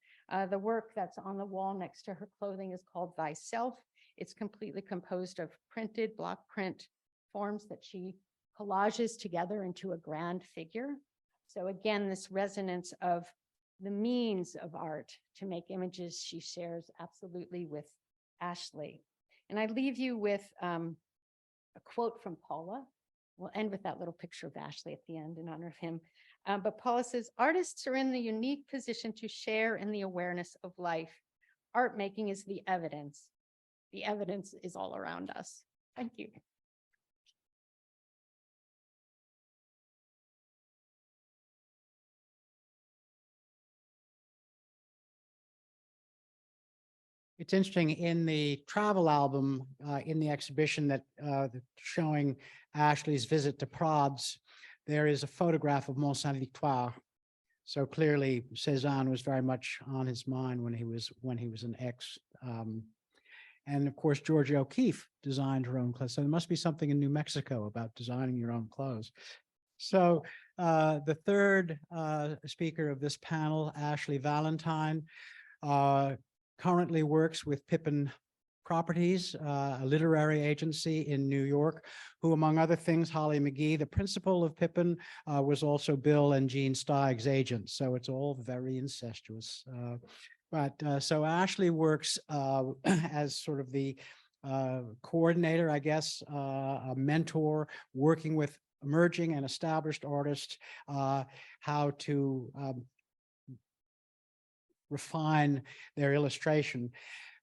The work that's on the wall next to her clothing is called Thyself. It's completely composed of printed block print forms that she collages together into a grand figure. So again, this resonance of the means of art to make images she shares absolutely with Ashley. And I leave you with a quote from Paula. We'll end with that little picture of Ashley at the end in honor of him. But Paula says, artists are in the unique position to share in the awareness of life. Art making is the evidence. The evidence is all around us. Thank you. It's interesting, in the travel album, in the exhibition that showing Ashley's visit to Prades, there is a photograph of Mont Saint-Victoire. So clearly Cézanne was very much on his mind when he was an ex. And of course, Georgia O'Keeffe designed her own clothes. So there must be something in New Mexico about designing your own clothes. So the third speaker of this panel, Ashley Valentine, currently works with Pippin Properties, a literary agency in New York, who, among other things, Holly McGee, the principal of Pippin, was also Bill and Jean Steig's agent. So it's all very incestuous. So Ashley works as sort of the coordinator, I guess, a mentor, working with emerging and established artists, how to refine their illustration.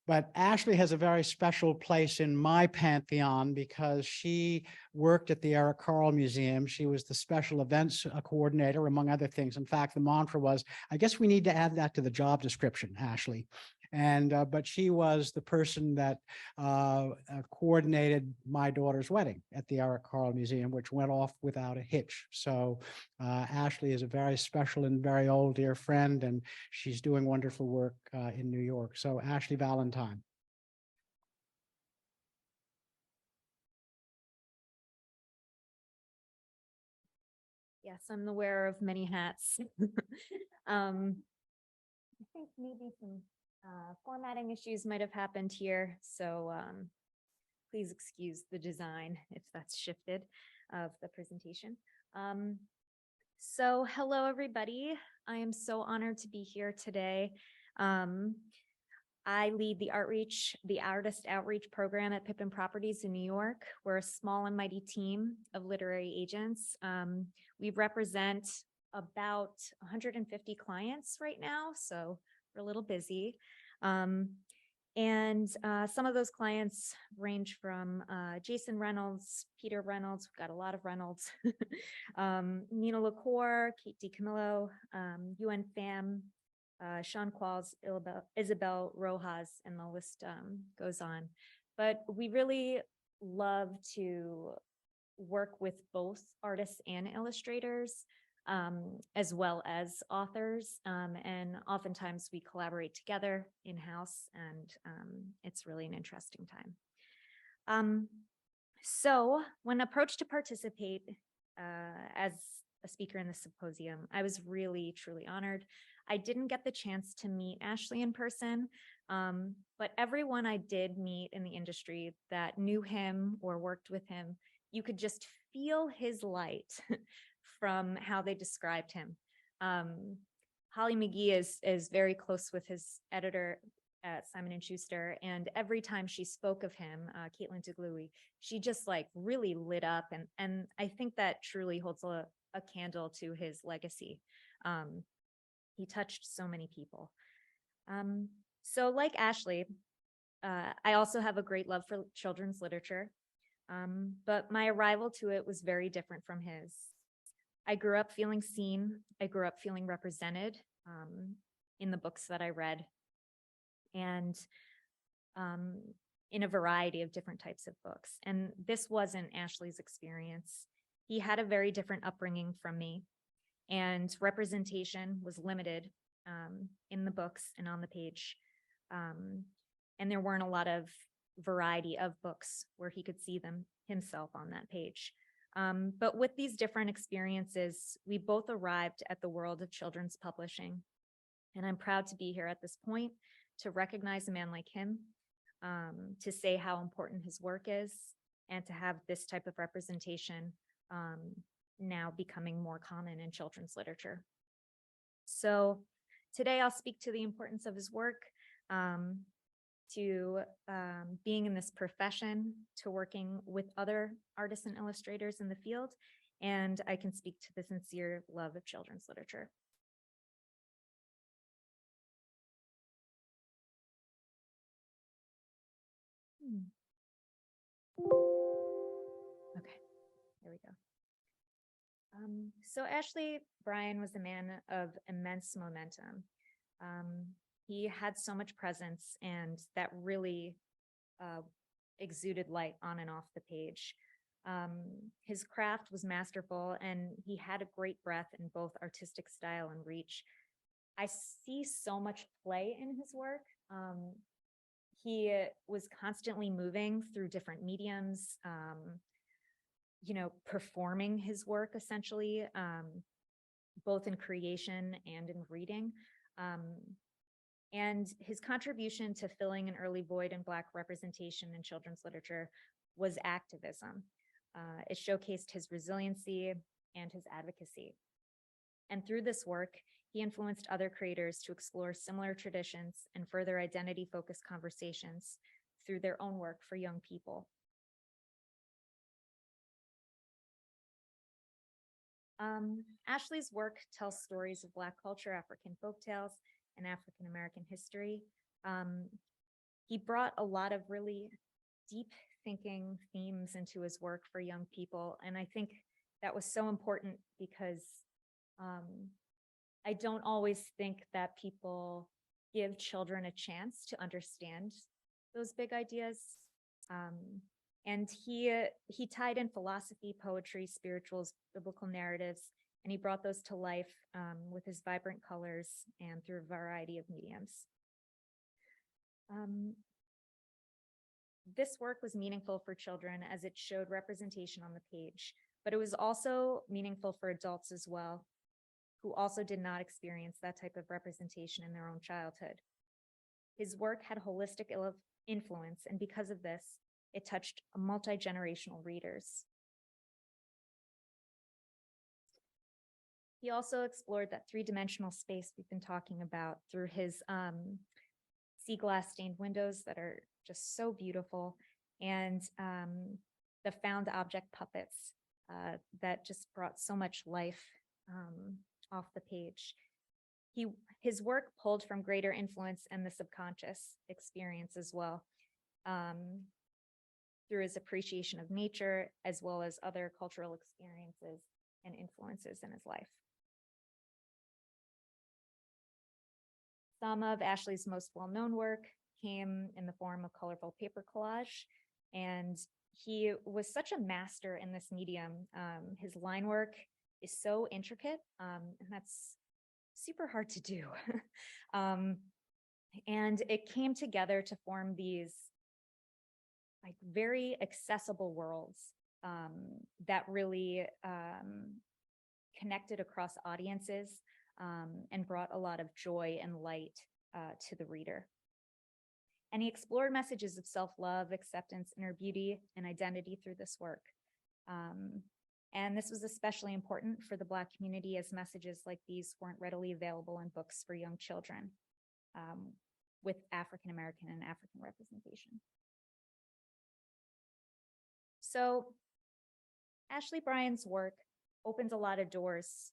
But Ashley has a very special place in my pantheon because she worked at the Eric Carle Museum. She was the special events coordinator, among other things. In fact, the mantra was, I guess we need to add that to the job description, Ashley. And but she was the person that coordinated my daughter's wedding at the Eric Carle Museum, which went off without a hitch. So Ashley is a very special and very old dear friend, and she's doing wonderful work in New York. So Ashley Valentine. Yes, I'm the wearer of many hats. think maybe some formatting issues might have happened here, so please excuse the design if that's shifted of the presentation. So hello, everybody. I am so honored to be here today. I lead the artist outreach program at Pippin Properties in New York. We're a small and mighty team of literary agents. We represent about 150 clients right now, so we're a little busy. And some of those clients range from Jason Reynolds, Peter Reynolds, we've got a lot of Reynolds, Nina LaCour, Kate DiCamillo, UN Pham, Sean Qualls, Isabel Rojas, and the list goes on. But we really love to work with both artists and illustrators, as well as authors. And oftentimes we collaborate together in-house, and it's really an interesting time. So when approached to participate as a speaker in the symposium, I was really, truly honored. I didn't get the chance to meet Ashley in person, but everyone I did meet in the industry that knew him or worked with him, you could just feel his light from how they described him. Holly McGee is very close with his editor at Simon & Schuster, and every time she spoke of him, Caitlin DeGlui, she just like really lit up, and I think that truly holds a candle to his legacy. He touched so many people. So like Ashley, I also have a great love for children's literature, but my arrival to it was very different from his. I grew up feeling seen. I grew up feeling represented in the books that I read, and in a variety of different types of books. And this wasn't Ashley's experience. He had a very different upbringing from me, and representation was limited in the books and on the page. And there weren't a lot of variety of books where he could see them himself on that page. But with these different experiences, we both arrived at the world of children's publishing. And I'm proud to be here at this point to recognize a man like him, to say how important his work is, and to have this type of representation now becoming more common in children's literature. So today I'll speak to the importance of his work, to being in this profession, to working with other artists and illustrators in the field, and I can speak to the sincere love of children's literature. Okay, there we go. So Ashley Bryan was a man of immense momentum. He had so much presence, and that really exuded light on and off the page. His craft was masterful, and he had a great breadth in both artistic style and reach. I see so much play in his work. He was constantly moving through different mediums, performing his work essentially, both in creation and in reading. And his contribution to filling an early void in Black representation in children's literature was activism. It showcased his resiliency and his advocacy. And through this work, he influenced other creators to explore similar traditions and further identity-focused conversations through their own work for young people. Ashley's work tells stories of Black culture, African folktales, and African American history. He brought a lot of really deep thinking themes into his work for young people, and I think that was so important because I don't always think that people give children a chance to understand those big ideas. And he tied in philosophy, poetry, spirituals, biblical narratives, and he brought those to life with his vibrant colors and through a variety of mediums. This work was meaningful for children as it showed representation on the page, but it was also meaningful for adults as well. who also did not experience that type of representation in their own childhood. His work had holistic influence, and because of this, it touched multi-generational readers. He also explored that three-dimensional space we've been talking about through his sea glass stained windows that are just so beautiful, and the found object puppets that just brought so much life off the page. His work pulled from greater influence and the subconscious experience as well, through his appreciation of nature, as well as other cultural experiences and influences in his life. Some of Ashley's most well-known work came in the form of colorful paper collage, and he was such a master in this medium. His line work is so intricate, and that's super hard to do. And it came together to form these like very accessible worlds that really connected across audiences and brought a lot of joy and light to the reader. And he explored messages of self-love, acceptance, inner beauty, and identity through this work. And this was especially important for the Black community, as messages like these weren't readily available in books for young children with African American and African representation. So Ashley Bryan's work opened a lot of doors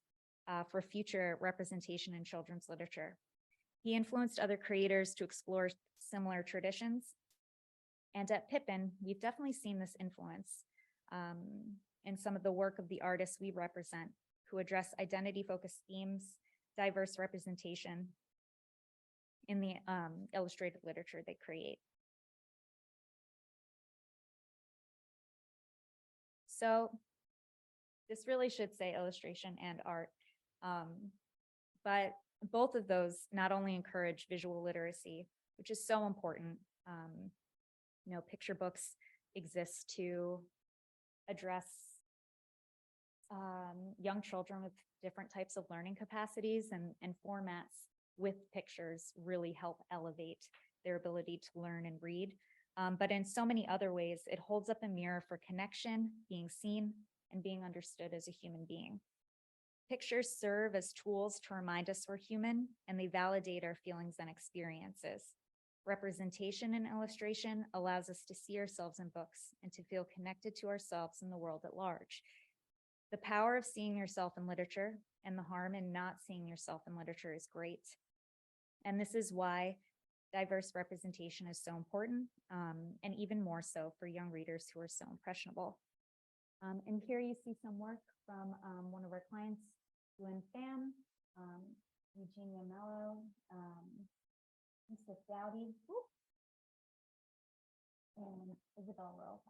for future representation in children's literature. He influenced other creators to explore similar traditions. And at Pippin, we've definitely seen this influence in some of the work of the artists we represent, who address identity-focused themes, diverse representation in the illustrated literature they create. So this really should say illustration and art, but both of those not only encourage visual literacy, which is so important. You know, picture books exist to address young children with different types of learning capacities, and formats with pictures really help elevate their ability to learn and read. But in so many other ways, it holds up a mirror for connection, being seen, and being understood as a human being. Pictures serve as tools to remind us we're human, and they validate our feelings and experiences. Representation in illustration allows us to see ourselves in books and to feel connected to ourselves and the world at large. The power of seeing yourself in literature and the harm in not seeing yourself in literature is great. And this is why diverse representation is so important, and even more so for young readers who are so impressionable. And here you see some work from one of our clients, UN Fam, Eugenia Mello, Yusuf Dowdy, and Isabel Rojas.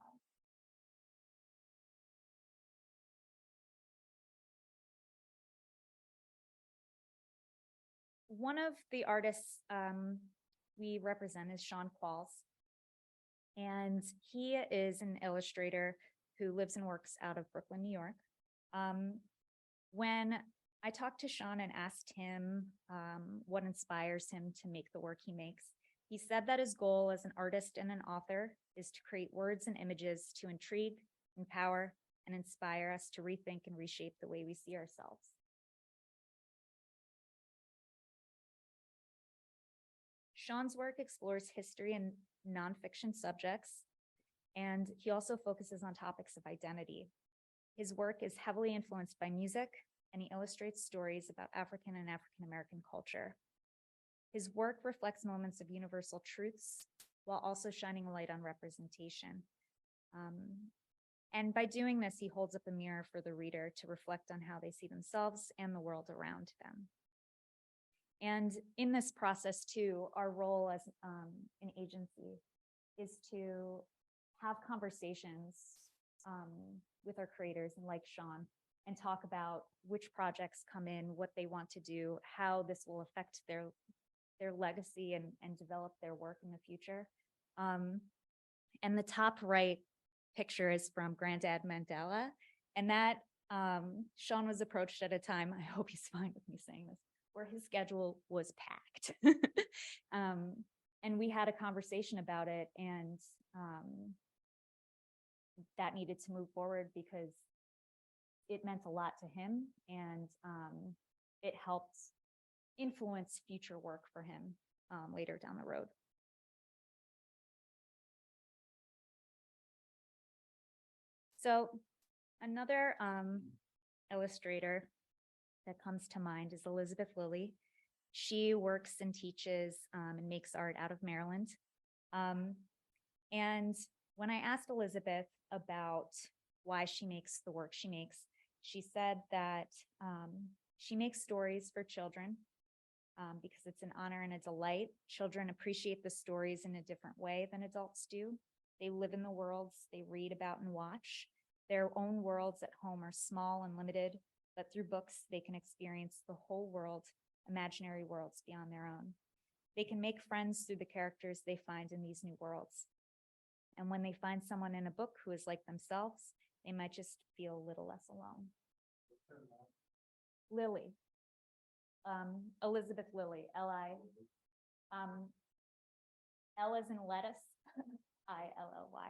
One of the artists we represent is Sean Qualls, and he is an illustrator who lives and works out of Brooklyn, New York. When I talked to Sean and asked him what inspires him to make the work he makes, he said that his goal as an artist and an author is to create words and images to intrigue, empower, and inspire us to rethink and reshape the way we see ourselves. Sean's work explores history and nonfiction subjects, and he also focuses on topics of identity. His work is heavily influenced by music, and he illustrates stories about African and African American culture. His work reflects moments of universal truths while also shining a light on representation. And by doing this, he holds up a mirror for the reader to reflect on how they see themselves and the world around them. And in this process too, our role as an agency is to have conversations with our creators, and like Sean, and talk about which projects come in, what they want to do, how this will affect their legacy and develop their work in the future. And the top right picture is from Grandad Mandela, and that Sean was approached at a time, I hope he's fine with me saying this, where his schedule was packed. And we had a conversation about it, and that needed to move forward because it meant a lot to him, and it helped influence future work for him later down the road. So another illustrator that comes to mind is Elizabeth Lilly. She works and teaches and makes art out of Maryland. And when I asked Elizabeth about why she makes the work she makes, she said that she makes stories for children because it's an honor and a delight. Children appreciate the stories in a different way than adults do. They live in the worlds they read about and watch. Their own worlds at home are small and limited, but through books, they can experience the whole world, imaginary worlds beyond their own. They can make friends through the characters they find in these new worlds. And when they find someone in a book who is like themselves, they might just feel a little less alone. Lily. Elizabeth Lilly, L-I. L as in lettuce, I-L-L-Y.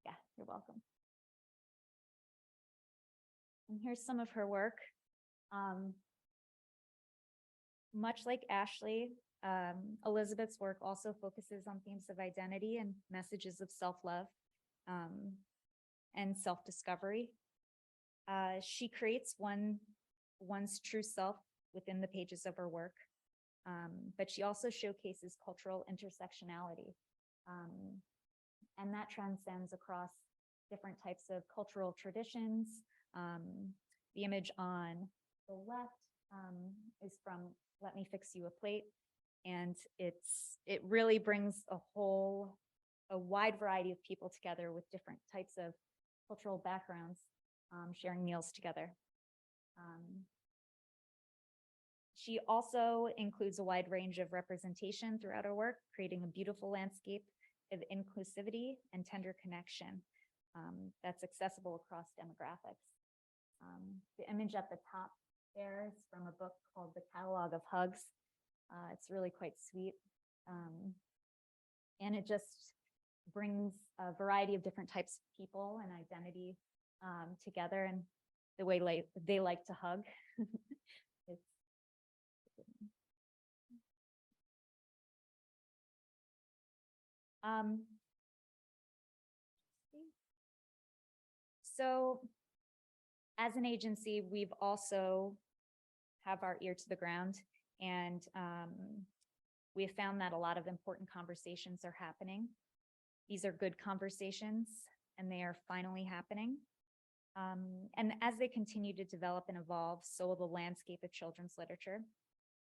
Yeah, you're welcome. And here's some of her work. Much like Ashley, Elizabeth's work also focuses on themes of identity and messages of self-love and self-discovery. She creates one's true self within the pages of her work, but she also showcases cultural intersectionality, and that transcends across different types of cultural traditions. The image on the left is from Let Me Fix You a Plate, and it really brings a wide variety of people together with different types of cultural backgrounds, sharing meals together. She also includes a wide range of representation throughout her work, creating a beautiful landscape of inclusivity and tender connection that's accessible across demographics. The image at the top there is from a book called The Catalog of Hugs. It's really quite sweet. And it just brings a variety of different types of people and identity together, and the way they like to hug. So as an agency, we've also have our ear to the ground, and we have found that a lot of important conversations are happening. These are good conversations, and they are finally happening. And as they continue to develop and evolve, so will the landscape of children's literature,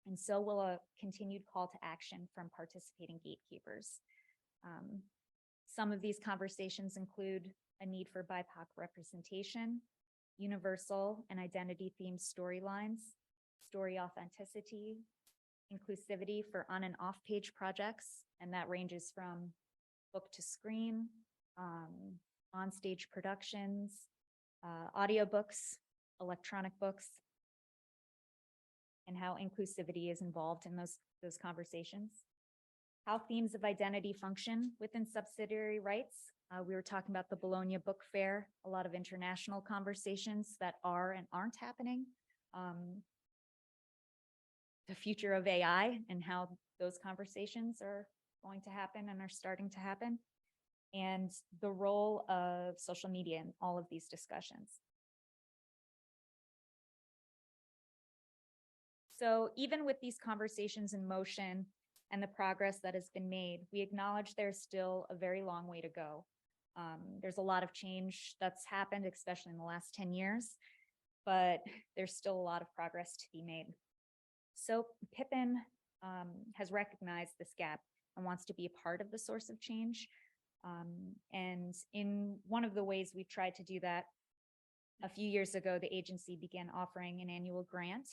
and so will a continued call to action from participating gatekeepers. Some of these conversations include a need for BIPOC representation, universal and identity-themed storylines, story authenticity, inclusivity for on and off-page projects, and that ranges from book to screen, on-stage productions, audiobooks, electronic books, and how inclusivity is involved in those conversations. How themes of identity function within subsidiary rights. We were talking about the Bologna Book Fair, a lot of international conversations that are and aren't happening. The future of AI and how those conversations are going to happen and are starting to happen. And the role of social media in all of these discussions. So even with these conversations in motion and the progress that has been made, we acknowledge there's still a very long way to go. There's a lot of change that's happened, especially in the last 10 years, but there's still a lot of progress to be made. So Pippin has recognized this gap and wants to be a part of the source of change. And in one of the ways we've tried to do that, a few years ago, the agency began offering an annual grant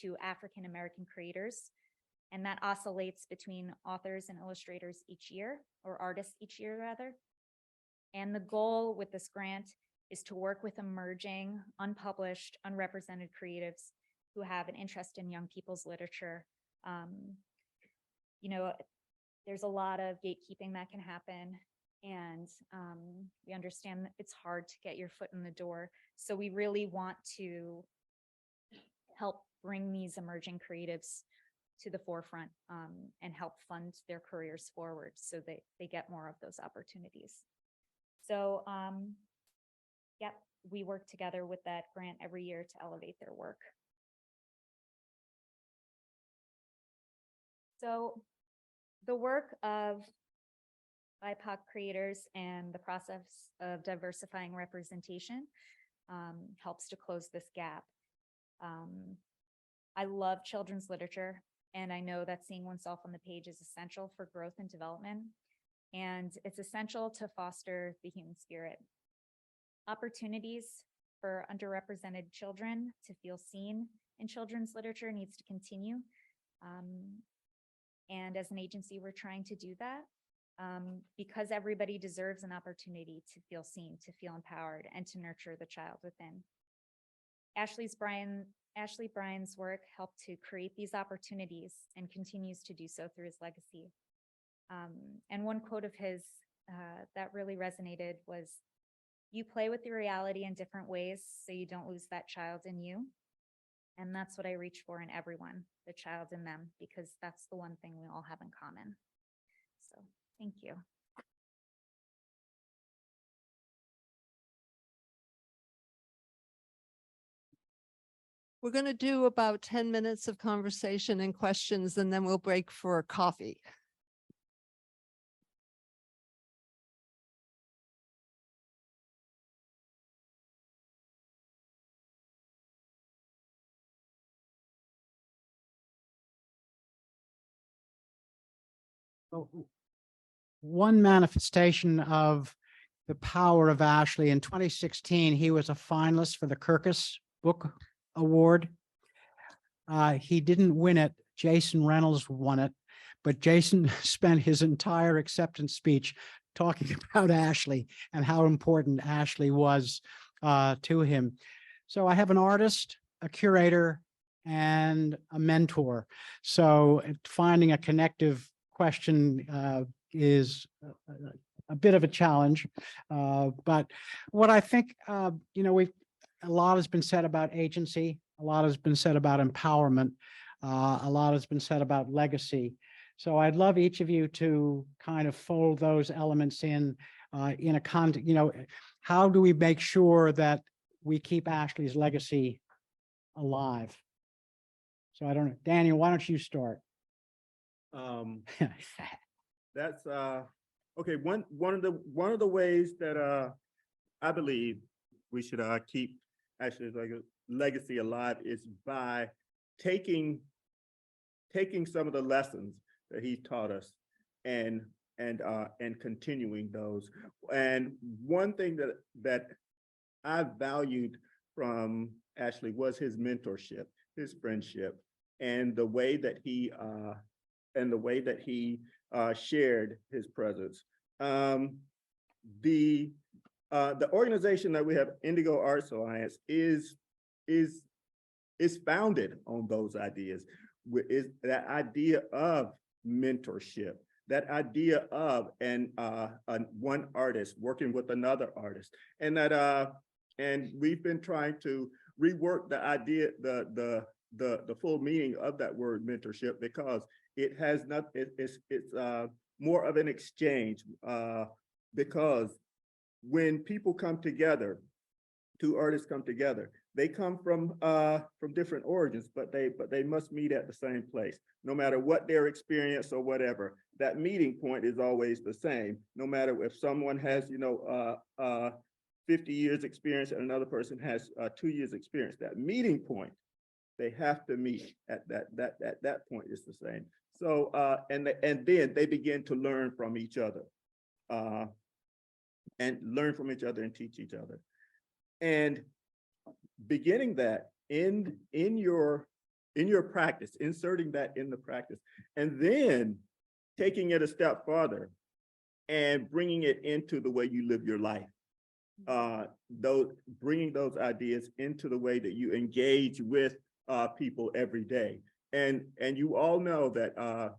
to African American creators. And that oscillates between authors and illustrators each year, or artists each year rather. And the goal with this grant is to work with emerging, unpublished, unrepresented creatives who have an interest in young people's literature. You know, there's a lot of gatekeeping that can happen, and we understand that it's hard to get your foot in the door. So we really want to help bring these emerging creatives to the forefront, and help fund their careers forward so they get more of those opportunities. So yep, we work together with that grant every year to elevate their work. So the work of BIPOC creators and the process of diversifying representation helps to close this gap. I love children's literature, and I know that seeing oneself on the page is essential for growth and development, and it's essential to foster the human spirit. Opportunities for underrepresented children to feel seen in children's literature needs to continue. And as an agency, we're trying to do that because everybody deserves an opportunity to feel seen, to feel empowered, and to nurture the child within. Ashley Bryan's work helped to create these opportunities and continues to do so through his legacy. And one quote of his that really resonated was, "You play with the reality in different ways so you don't lose that child in you." And that's what I reach for in everyone, the child in them, because that's the one thing we all have in common. So thank you. We're going to do about 10 minutes of conversation and questions, and then we'll break for coffee. One manifestation of the power of Ashley, in 2016, he was a finalist for the Kirkus Book Award. He didn't win it. Jason Reynolds won it, but Jason spent his entire acceptance speech talking about Ashley and how important Ashley was to him. So I have an artist, a curator, and a mentor. So finding a connective question is a bit of a challenge. But what I think, a lot has been said about agency. A lot has been said about empowerment. A lot has been said about legacy. So I'd love each of you to kind of fold those elements in a context, how do we make sure that we keep Ashley's legacy alive? So I don't know, Daniel, why don't you start? That's okay. One of the ways that I believe we should keep Ashley's legacy alive is by taking some of the lessons that he taught us and continuing those. And one thing that I valued from Ashley was his mentorship, his friendship, and the way that he shared his presence. The organization that we have, Indigo Arts Alliance, is founded on those ideas. Is that idea of mentorship, that idea of one artist working with another artist, and that and we've been trying to rework the idea, the full meaning of that word mentorship, because it has not, it's more of an exchange, because when people come together, two artists come together, they come from different origins, but they must meet at the same place. No matter what their experience or whatever, that meeting point is always the same. No matter if someone has 50 years experience and another person has 2 years experience, that meeting point, they have to meet at that point is the same. So and then they begin to learn from each other, and teach each other. And beginning that in your practice, inserting that in the practice, and then taking it a step farther and bringing it into the way you live your life. those, bringing those ideas into the way that you engage with people every day. And you all know that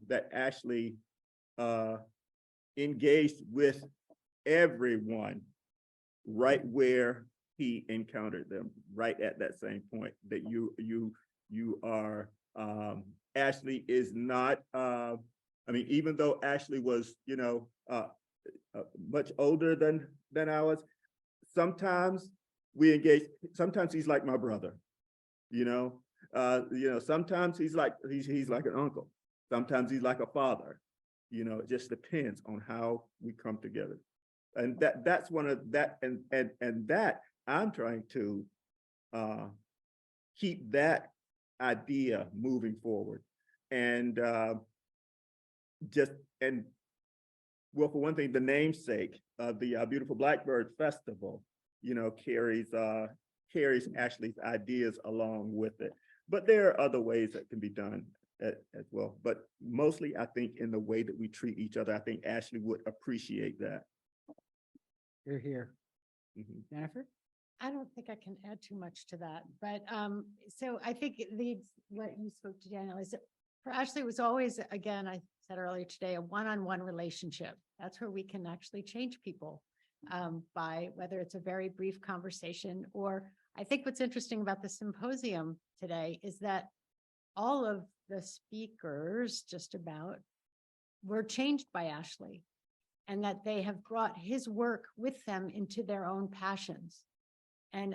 that Ashley engaged with everyone right where he encountered them, right at that same point that you are. Ashley is not. I mean, even though Ashley was, you know, much older than I was, sometimes we engage. Sometimes he's like my brother, you know. Sometimes he's like an uncle. Sometimes he's like a father. You know, it just depends on how we come together. And that's one of that, and that I'm trying to keep that idea moving forward. And well, for one thing, the namesake of the Beautiful Blackbird Festival, you know, carries Ashley's ideas along with it. But there are other ways that can be done as well. But mostly, I think in the way that we treat each other, I think Ashley would appreciate that. You're here. Mhm. Jennifer? I don't think I can add too much to that, but so I think it leads what you spoke to, Daniel, is that for Ashley, it was always, again, I said earlier today, a one-on-one relationship. That's where we can actually change people by whether it's a very brief conversation, or I think what's interesting about the symposium today is that all of the speakers just about were changed by Ashley, and that they have brought his work with them into their own passions. And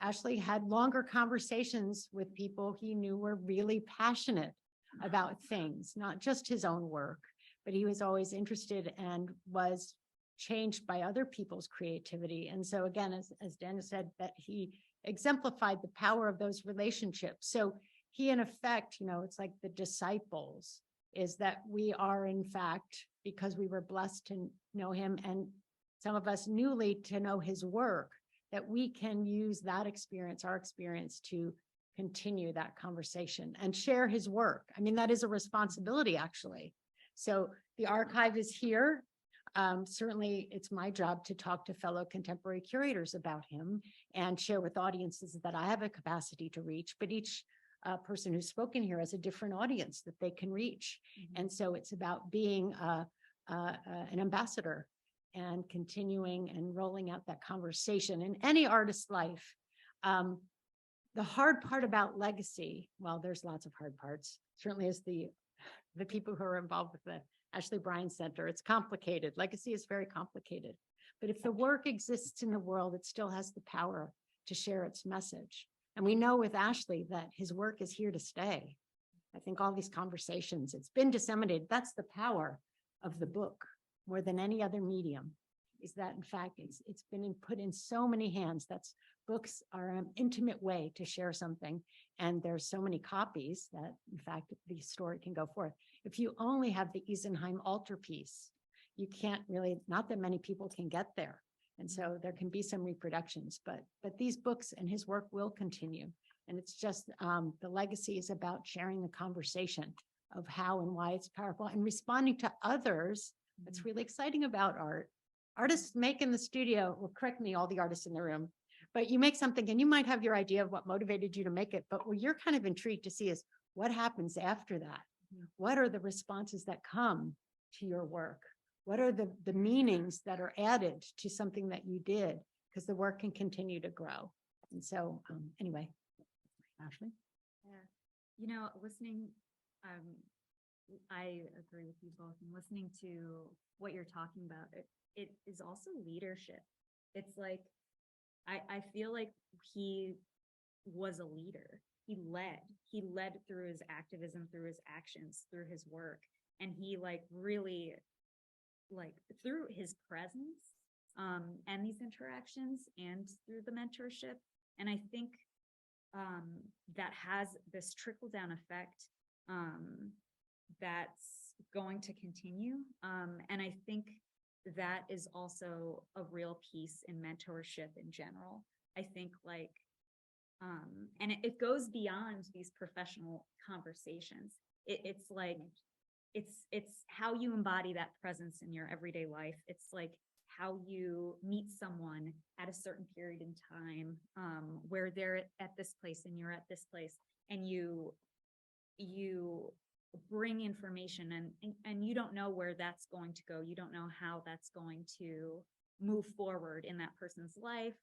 Ashley had longer conversations with people he knew were really passionate about things, not just his own work, but he was always interested and was changed by other people's creativity. And so again, as Daniel said, that he exemplified the power of those relationships. So he, in effect, you know, it's like the disciples, is that we are, in fact, because we were blessed to know him, and some of us newly to know his work, that we can use that experience, our experience, to continue that conversation and share his work. I mean, that is a responsibility, actually. So the archive is here. Certainly, it's my job to talk to fellow contemporary curators about him and share with audiences that I have a capacity to reach, but each person who's spoken here has a different audience that they can reach. And so it's about being an ambassador and continuing and rolling out that conversation in any artist's life. The hard part about legacy, well, there's lots of hard parts, certainly as the people who are involved with the Ashley Bryan Center, it's complicated. Legacy is very complicated. But if the work exists in the world, it still has the power to share its message. And we know with Ashley that his work is here to stay. I think all these conversations, it's been disseminated. That's the power of the book more than any other medium, is that in fact, it's been put in so many hands. Books are an intimate way to share something. And there's so many copies that in fact, the story can go forth. If you only have the Eisenheim altarpiece, you can't really, not that many people can get there. And so there can be some reproductions, but these books and his work will continue. And it's just, the legacy is about sharing the conversation of how and why it's powerful and responding to others. What's really exciting about art. Artists make in the studio, well, correct me, all the artists in the room, but you make something and you might have your idea of what motivated you to make it, but what you're kind of intrigued to see is what happens after that. What are the responses that come to your work? What are the meanings that are added to something that you did? Because the work can continue to grow. And so anyway, Ashley? Yeah, you know, listening, I agree with you both, and listening to what you're talking about, it is also leadership. It's like, I feel like he was a leader. He led through his activism, through his actions, through his work. And he really, through his presence and these interactions and through the mentorship. And I think that has this trickle down effect that's going to continue. And I think that is also a real piece in mentorship in general. I think and it goes beyond these professional conversations. It's like, it's how you embody that presence in your everyday life. It's like how you meet someone at a certain period in time, where they're at this place and you're at this place, and you bring information and you don't know where that's going to go. You don't know how that's going to move forward in that person's life,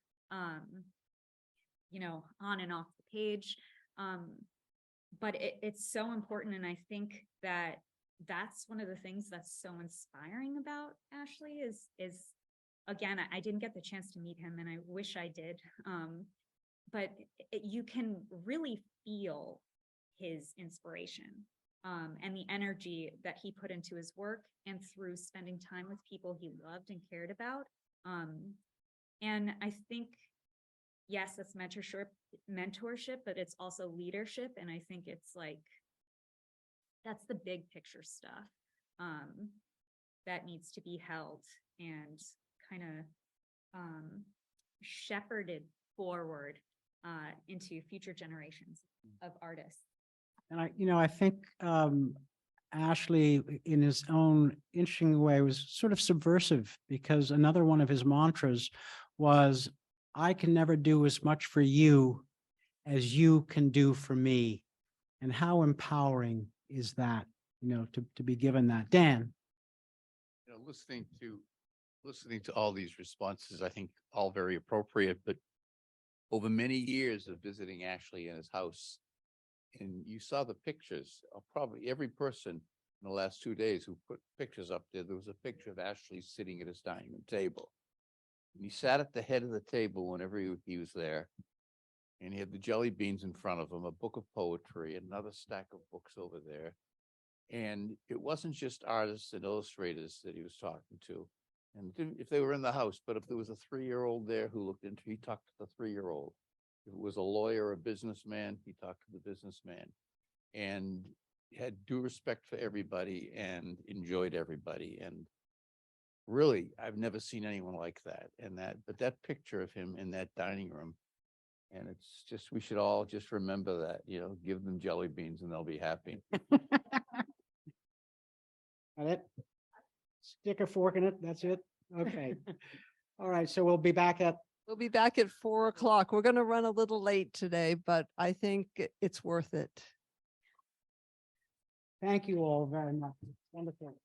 you know, on and off the page. But it's so important. And I think that that's one of the things that's so inspiring about Ashley is again, I didn't get the chance to meet him and I wish I did. But you can really feel his inspiration, and the energy that he put into his work and through spending time with people he loved and cared about. And I think, yes, that's mentorship, but it's also leadership. And I think it's like, that's the big picture stuff that needs to be held and kind of shepherded forward into future generations of artists. And I think Ashley, in his own interesting way, was sort of subversive, because another one of his mantras was, I can never do as much for you as you can do for me. And how empowering is that, to be given that. Dan? Listening to all these responses, I think all very appropriate, but over many years of visiting Ashley in his house, and you saw the pictures of probably every person in the last 2 days who put pictures up there. There was a picture of Ashley sitting at his dining room table. And he sat at the head of the table whenever he was there. And he had the jelly beans in front of him, a book of poetry, another stack of books over there. And it wasn't just artists and illustrators that he was talking to. And if they were in the house, but if there was a 3-year-old there who looked into, he talked to the 3-year-old. If it was a lawyer, a businessman, he talked to the businessman, and had due respect for everybody and enjoyed everybody. And really, I've never seen anyone like that. But that picture of him in that dining room, and it's just, we should all just remember that, give them jelly beans and they'll be happy. Got it? Stick a fork in it. That's it. Okay. All right. So we'll be back at 4 o'clock. We're going to run a little late today, but I think it's worth it. Thank you all very much. Wonderful.